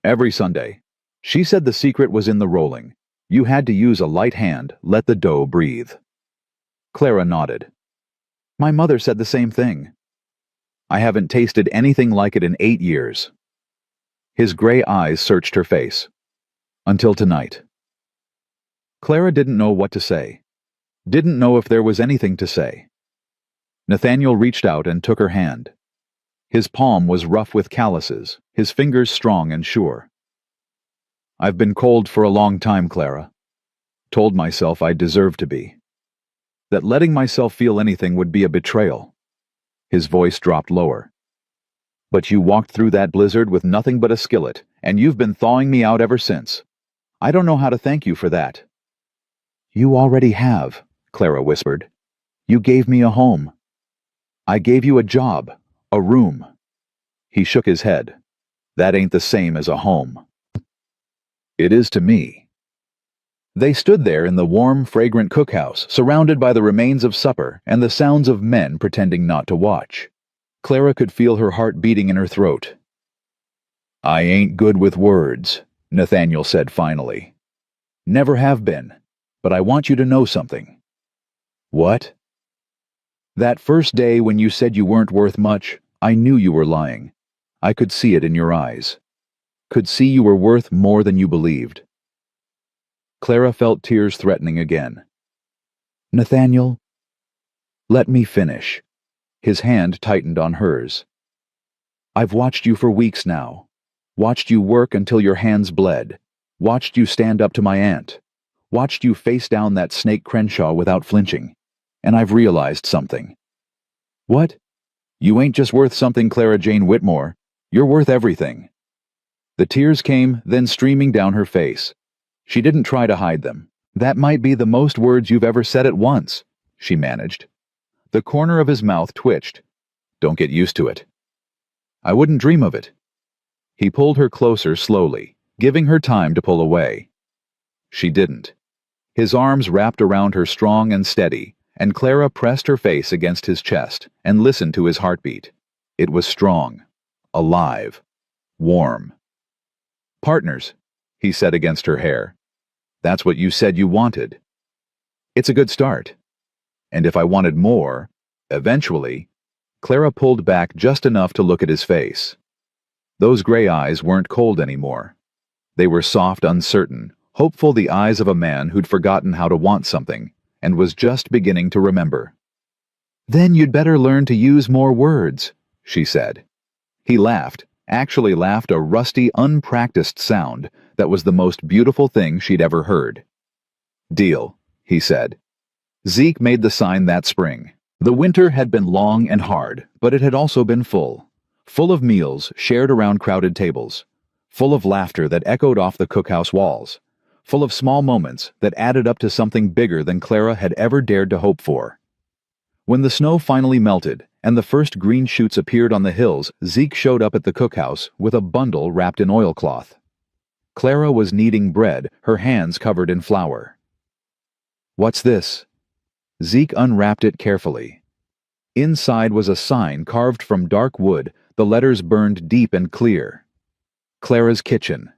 "Every Sunday. She said the secret was in the rolling. You had to use a light hand, let the dough breathe." Clara nodded. "My mother said the same thing." "I haven't tasted anything like it in 8 years." His gray eyes searched her face. "Until tonight." Clara didn't know what to say. Didn't know if there was anything to say. Nathaniel reached out and took her hand. His palm was rough with calluses, his fingers strong and sure. "I've been cold for a long time, Clara. Told myself I deserved to be. That letting myself feel anything would be a betrayal." His voice dropped lower. "But you walked through that blizzard with nothing but a skillet, and you've been thawing me out ever since. I don't know how to thank you for that." "You already have," Clara whispered. "You gave me a home. I gave you a job, a room." He shook his head. "That ain't the same as a home." "It is to me." They stood there in the warm, fragrant cookhouse, surrounded by the remains of supper and the sounds of men pretending not to watch. Clara could feel her heart beating in her throat. "I ain't good with words," Nathaniel said finally. "Never have been, but I want you to know something." "What?" "That first day when you said you weren't worth much, I knew you were lying. I could see it in your eyes. Could see you were worth more than you believed." Clara felt tears threatening again. "Nathaniel, let me finish." His hand tightened on hers. "I've watched you for weeks now. Watched you work until your hands bled. Watched you stand up to my aunt. Watched you face down that snake Crenshaw without flinching. And I've realized something." "What?" "You ain't just worth something, Clara Jane Whitmore. You're worth everything." The tears came, then streaming down her face. She didn't try to hide them. "That might be the most words you've ever said at once," she managed. The corner of his mouth twitched. "Don't get used to it." "I wouldn't dream of it." He pulled her closer slowly, giving her time to pull away. She didn't. His arms wrapped around her strong and steady, and Clara pressed her face against his chest and listened to his heartbeat. It was strong, alive, warm. "Partners," he said against her hair. "That's what you said you wanted. It's a good start. And if I wanted more, eventually..." Clara pulled back just enough to look at his face. Those gray eyes weren't cold anymore. They were soft, uncertain, hopeful, the eyes of a man who'd forgotten how to want something and was just beginning to remember. "Then you'd better learn to use more words," she said. He laughed, actually laughed, a rusty, unpracticed sound that was the most beautiful thing she'd ever heard. "Deal," he said. Zeke made the sign that spring. The winter had been long and hard, but it had also been full. Full of meals shared around crowded tables. full of laughter that echoed off the cookhouse walls, full of small moments that added up to something bigger than Clara had ever dared to hope for. When the snow finally melted and the first green shoots appeared on the hills, Zeke showed up at the cookhouse with a bundle wrapped in oilcloth. Clara was kneading bread, her hands covered in flour. "What's this?" Zeke unwrapped it carefully. Inside was a sign carved from dark wood, the letters burned deep and clear. Clara's Kitchen.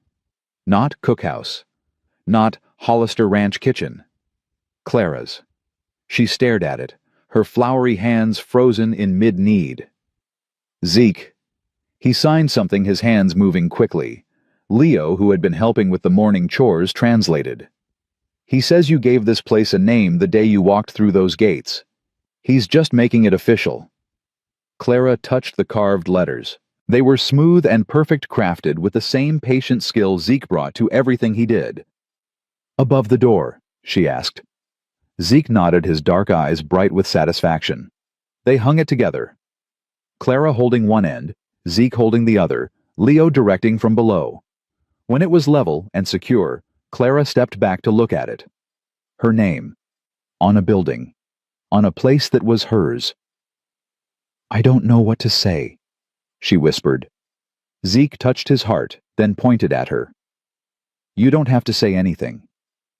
Not cookhouse. Not Hollister Ranch Kitchen. Clara's. She stared at it, her floury hands frozen in mid-knead. "Zeke." He signed something, his hands moving quickly. Leo, who had been helping with the morning chores, translated. "He says you gave this place a name the day you walked through those gates. He's just making it official." Clara touched the carved letters. They were smooth and perfect, crafted with the same patient skill Zeke brought to everything he did. "Above the door?" she asked. Zeke nodded, his dark eyes bright with satisfaction. They hung it together. Clara holding one end, Zeke holding the other, Leo directing from below. When it was level and secure, Clara stepped back to look at it. Her name. On a building. On a place that was hers. "I don't know what to say," she whispered. Zeke touched his heart, then pointed at her. "You don't have to say anything.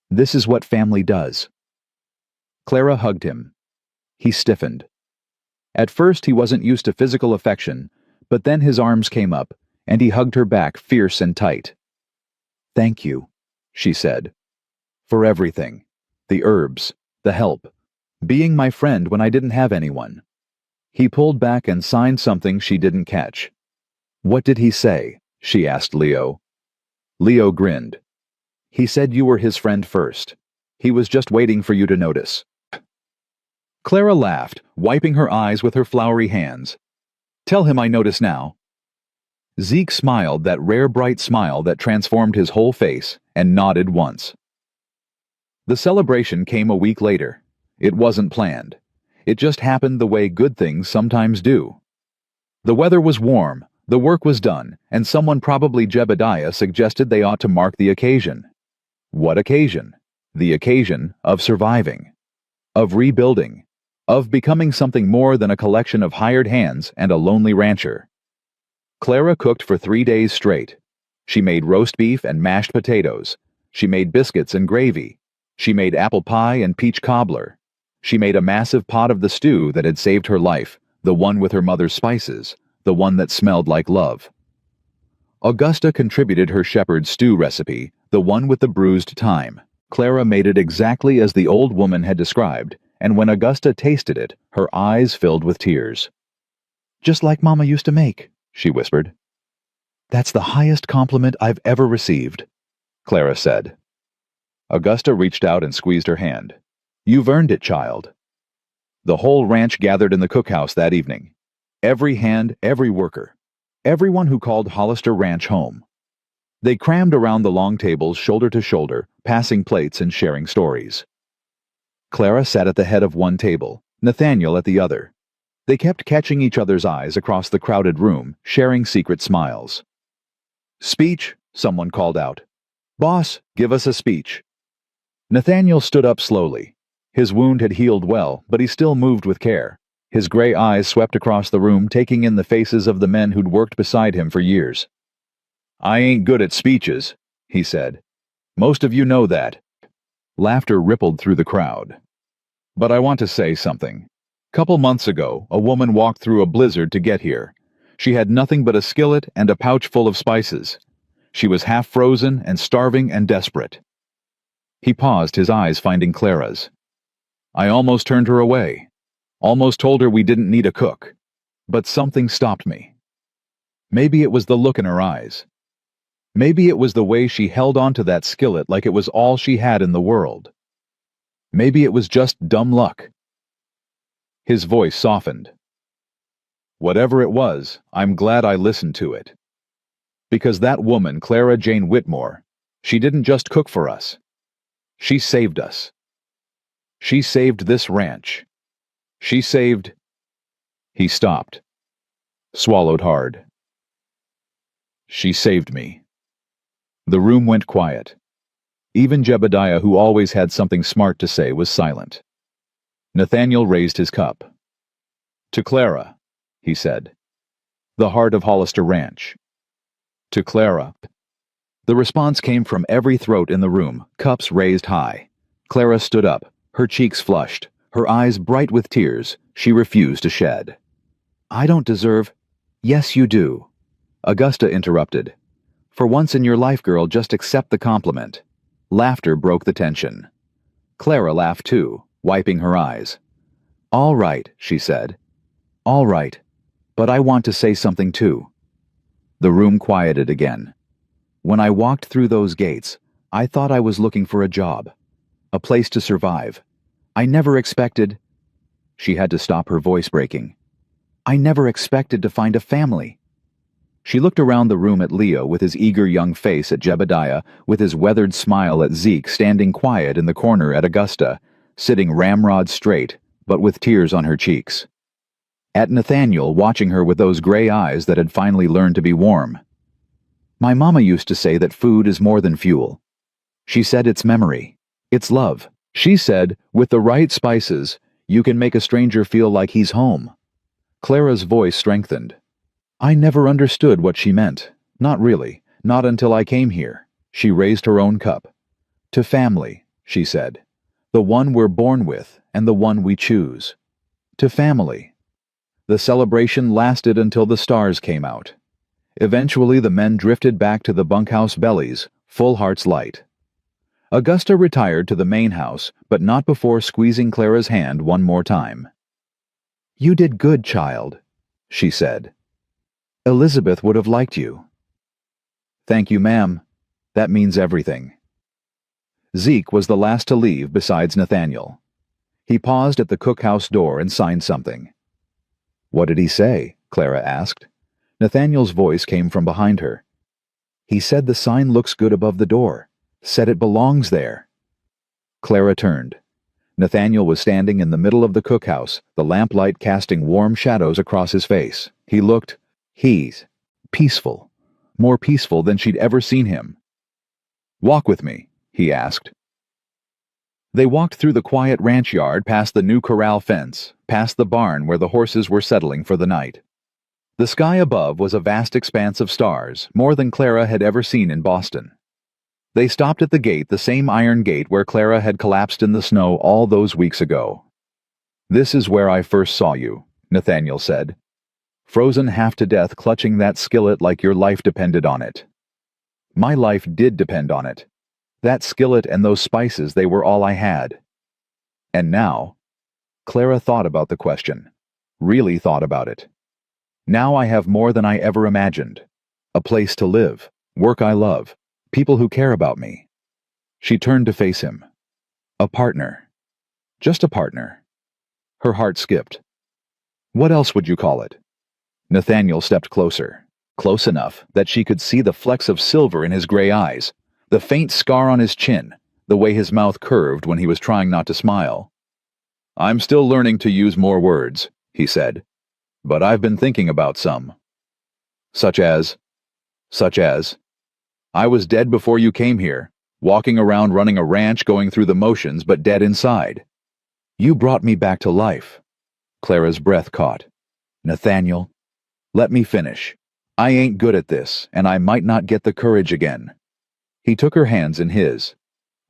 This is what family does." Clara hugged him. He stiffened. At first he wasn't used to physical affection, but then his arms came up, and he hugged her back, fierce and tight. "Thank you," she said. "For everything. The herbs, the help, being my friend when I didn't have anyone." He pulled back and signed something she didn't catch. "What did he say?" she asked Leo. Leo grinned. "He said you were his friend first. He was just waiting for you to notice." Clara laughed, wiping her eyes with her floury hands. "Tell him I notice now." Zeke smiled, that rare bright smile that transformed his whole face, and nodded once. The celebration came a week later. It wasn't planned. It just happened the way good things sometimes do. The weather was warm, the work was done, and someone, probably Jebediah, suggested they ought to mark the occasion. What occasion? The occasion of surviving. Of rebuilding. Of becoming something more than a collection of hired hands and a lonely rancher. Clara cooked for 3 days straight. She made roast beef and mashed potatoes. She made biscuits and gravy. She made apple pie and peach cobbler. She made a massive pot of the stew that had saved her life, the one with her mother's spices, the one that smelled like love. Augusta contributed her shepherd's stew recipe, the one with the bruised thyme. Clara made it exactly as the old woman had described, and when Augusta tasted it, her eyes filled with tears. "Just like Mama used to make," she whispered. "That's the highest compliment I've ever received," Clara said. Augusta reached out and squeezed her hand. "You've earned it, child." The whole ranch gathered in the cookhouse that evening. Every hand, every worker. Everyone who called Hollister Ranch home. They crammed around the long tables, shoulder to shoulder, passing plates and sharing stories. Clara sat at the head of one table, Nathaniel at the other. They kept catching each other's eyes across the crowded room, sharing secret smiles. "Speech," someone called out. "Boss, give us a speech." Nathaniel stood up slowly. His wound had healed well, but he still moved with care. His gray eyes swept across the room, taking in the faces of the men who'd worked beside him for years. "I ain't good at speeches," he said. "Most of you know that." Laughter rippled through the crowd. "But I want to say something. Couple months ago, a woman walked through a blizzard to get here. She had nothing but a skillet and a pouch full of spices. She was half frozen and starving and desperate." He paused, his eyes finding Clara's. "I almost turned her away. Almost told her we didn't need a cook. But something stopped me. Maybe it was the look in her eyes. Maybe it was the way she held on to that skillet like it was all she had in the world. Maybe it was just dumb luck." His voice softened. "Whatever it was, I'm glad I listened to it. Because that woman, Clara Jane Whitmore, she didn't just cook for us. She saved us. She saved this ranch. She saved—" He stopped. Swallowed hard. "She saved me." The room went quiet. Even Jebediah, who always had something smart to say, was silent. Nathaniel raised his cup. "To Clara," he said. "The heart of Hollister Ranch." "To Clara." The response came from every throat in the room, cups raised high. Clara stood up, her cheeks flushed, her eyes bright with tears she refused to shed. "I don't deserve—" "Yes, you do," Augusta interrupted. "For once in your life, girl, just accept the compliment." Laughter broke the tension. Clara laughed too, wiping her eyes. "All right," she said. "All right. But I want to say something too." The room quieted again. "When I walked through those gates, I thought I was looking for a job. A place to survive. I never expected—" She had to stop, her voice breaking. "I never expected to find a family." She looked around the room at Leo with his eager young face, at Jebediah with his weathered smile, at Zeke standing quiet in the corner, at Augusta, sitting ramrod straight, but with tears on her cheeks. At Nathaniel, watching her with those gray eyes that had finally learned to be warm. "My mama used to say that food is more than fuel. She said it's memory. It's love. She said, with the right spices, you can make a stranger feel like he's home." Clara's voice strengthened. "I never understood what she meant. Not really. Not until I came here." She raised her own cup. "To family," she said. "The one we're born with and the one we choose. To family." The celebration lasted until the stars came out. Eventually the men drifted back to the bunkhouse bellies, full hearts light. Augusta retired to the main house, but not before squeezing Clara's hand one more time. "You did good, child," she said. "Elizabeth would have liked you." "Thank you, ma'am. That means everything." Zeke was the last to leave besides Nathaniel. He paused at the cookhouse door and signed something. "What did he say?" Clara asked. Nathaniel's voice came from behind her. "He said the sign looks good above the door. Said it belongs there." Clara turned. Nathaniel was standing in the middle of the cookhouse, the lamplight casting warm shadows across his face. He looked, peaceful. More peaceful than she'd ever seen him. "Walk with me," he asked. They walked through the quiet ranch yard, past the new corral fence, past the barn where the horses were settling for the night. The sky above was a vast expanse of stars, more than Clara had ever seen in Boston. They stopped at the gate, the same iron gate where Clara had collapsed in the snow all those weeks ago. "This is where I first saw you," Nathaniel said. "Frozen half to death, clutching that skillet like your life depended on it." "My life did depend on it. That skillet and those spices, they were all I had." And now, Clara thought about the question. Really thought about it. "Now I have more than I ever imagined. A place to live, work I love, people who care about me." She turned to face him. "A partner. Just a partner." Her heart skipped. "What else would you call it?" Nathaniel stepped closer, close enough that she could see the flecks of silver in his gray eyes, the faint scar on his chin, the way his mouth curved when he was trying not to smile. "I'm still learning to use more words," he said, "but I've been thinking about some." Such as? "I was dead before you came here, walking around running a ranch, going through the motions, but dead inside. You brought me back to life." Clara's breath caught. "Nathaniel, let me finish. I ain't good at this, and I might not get the courage again." He took her hands in his.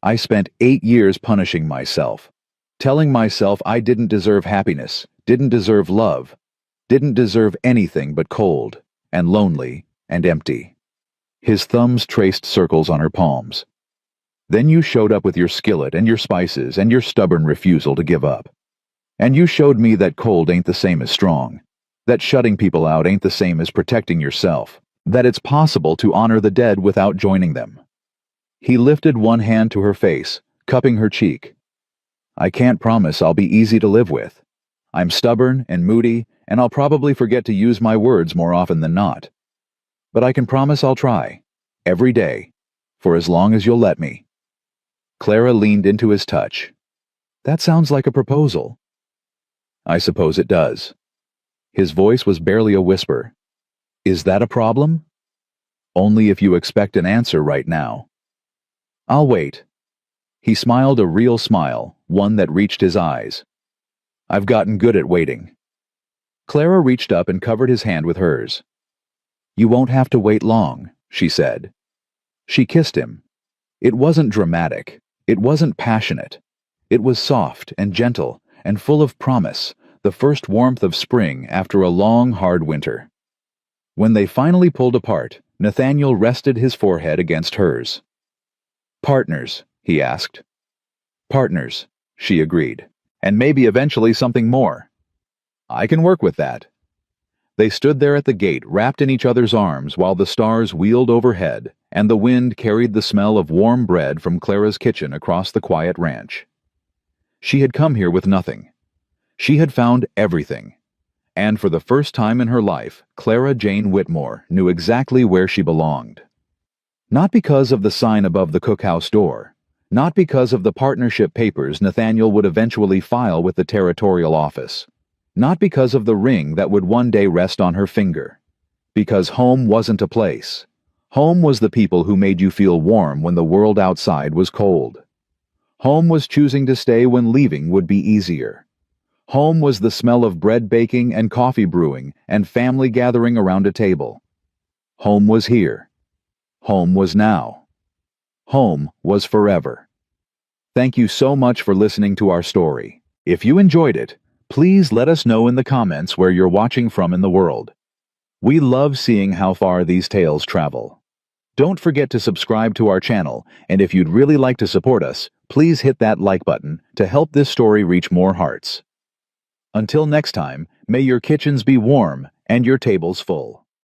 "I spent 8 years punishing myself, telling myself I didn't deserve happiness, didn't deserve love, didn't deserve anything but cold, and lonely, and empty." His thumbs traced circles on her palms. "Then you showed up with your skillet and your spices and your stubborn refusal to give up. And you showed me that cold ain't the same as strong, that shutting people out ain't the same as protecting yourself, that it's possible to honor the dead without joining them." He lifted one hand to her face, cupping her cheek. "I can't promise I'll be easy to live with. I'm stubborn and moody, and I'll probably forget to use my words more often than not. But I can promise I'll try, every day, for as long as you'll let me." Clara leaned into his touch. "That sounds like a proposal." "I suppose it does." His voice was barely a whisper. "Is that a problem?" Only if you expect an answer right now. I'll wait. He smiled a real smile, one that reached his eyes. I've gotten good at waiting. Clara reached up and covered his hand with hers. You won't have to wait long, she said. She kissed him. It wasn't dramatic. It wasn't passionate. It was soft and gentle and full of promise, the first warmth of spring after a long, hard winter. When they finally pulled apart, Nathaniel rested his forehead against hers. Partners, he asked. Partners, she agreed, and maybe eventually something more. I can work with that. They stood there at the gate, wrapped in each other's arms, while the stars wheeled overhead, and the wind carried the smell of warm bread from Clara's kitchen across the quiet ranch. She had come here with nothing. She had found everything. And for the first time in her life, Clara Jane Whitmore knew exactly where she belonged. Not because of the sign above the cookhouse door, not because of the partnership papers Nathaniel would eventually file with the territorial office, not because of the ring that would one day rest on her finger. Because home wasn't a place. Home was the people who made you feel warm when the world outside was cold. Home was choosing to stay when leaving would be easier. Home was the smell of bread baking and coffee brewing and family gathering around a table. Home was here. Home was now. Home was forever. Thank you so much for listening to our story. If you enjoyed it, please let us know in the comments where you're watching from in the world. We love seeing how far these tales travel. Don't forget to subscribe to our channel, and if you'd really like to support us, please hit that like button to help this story reach more hearts. Until next time, may your kitchens be warm and your tables full.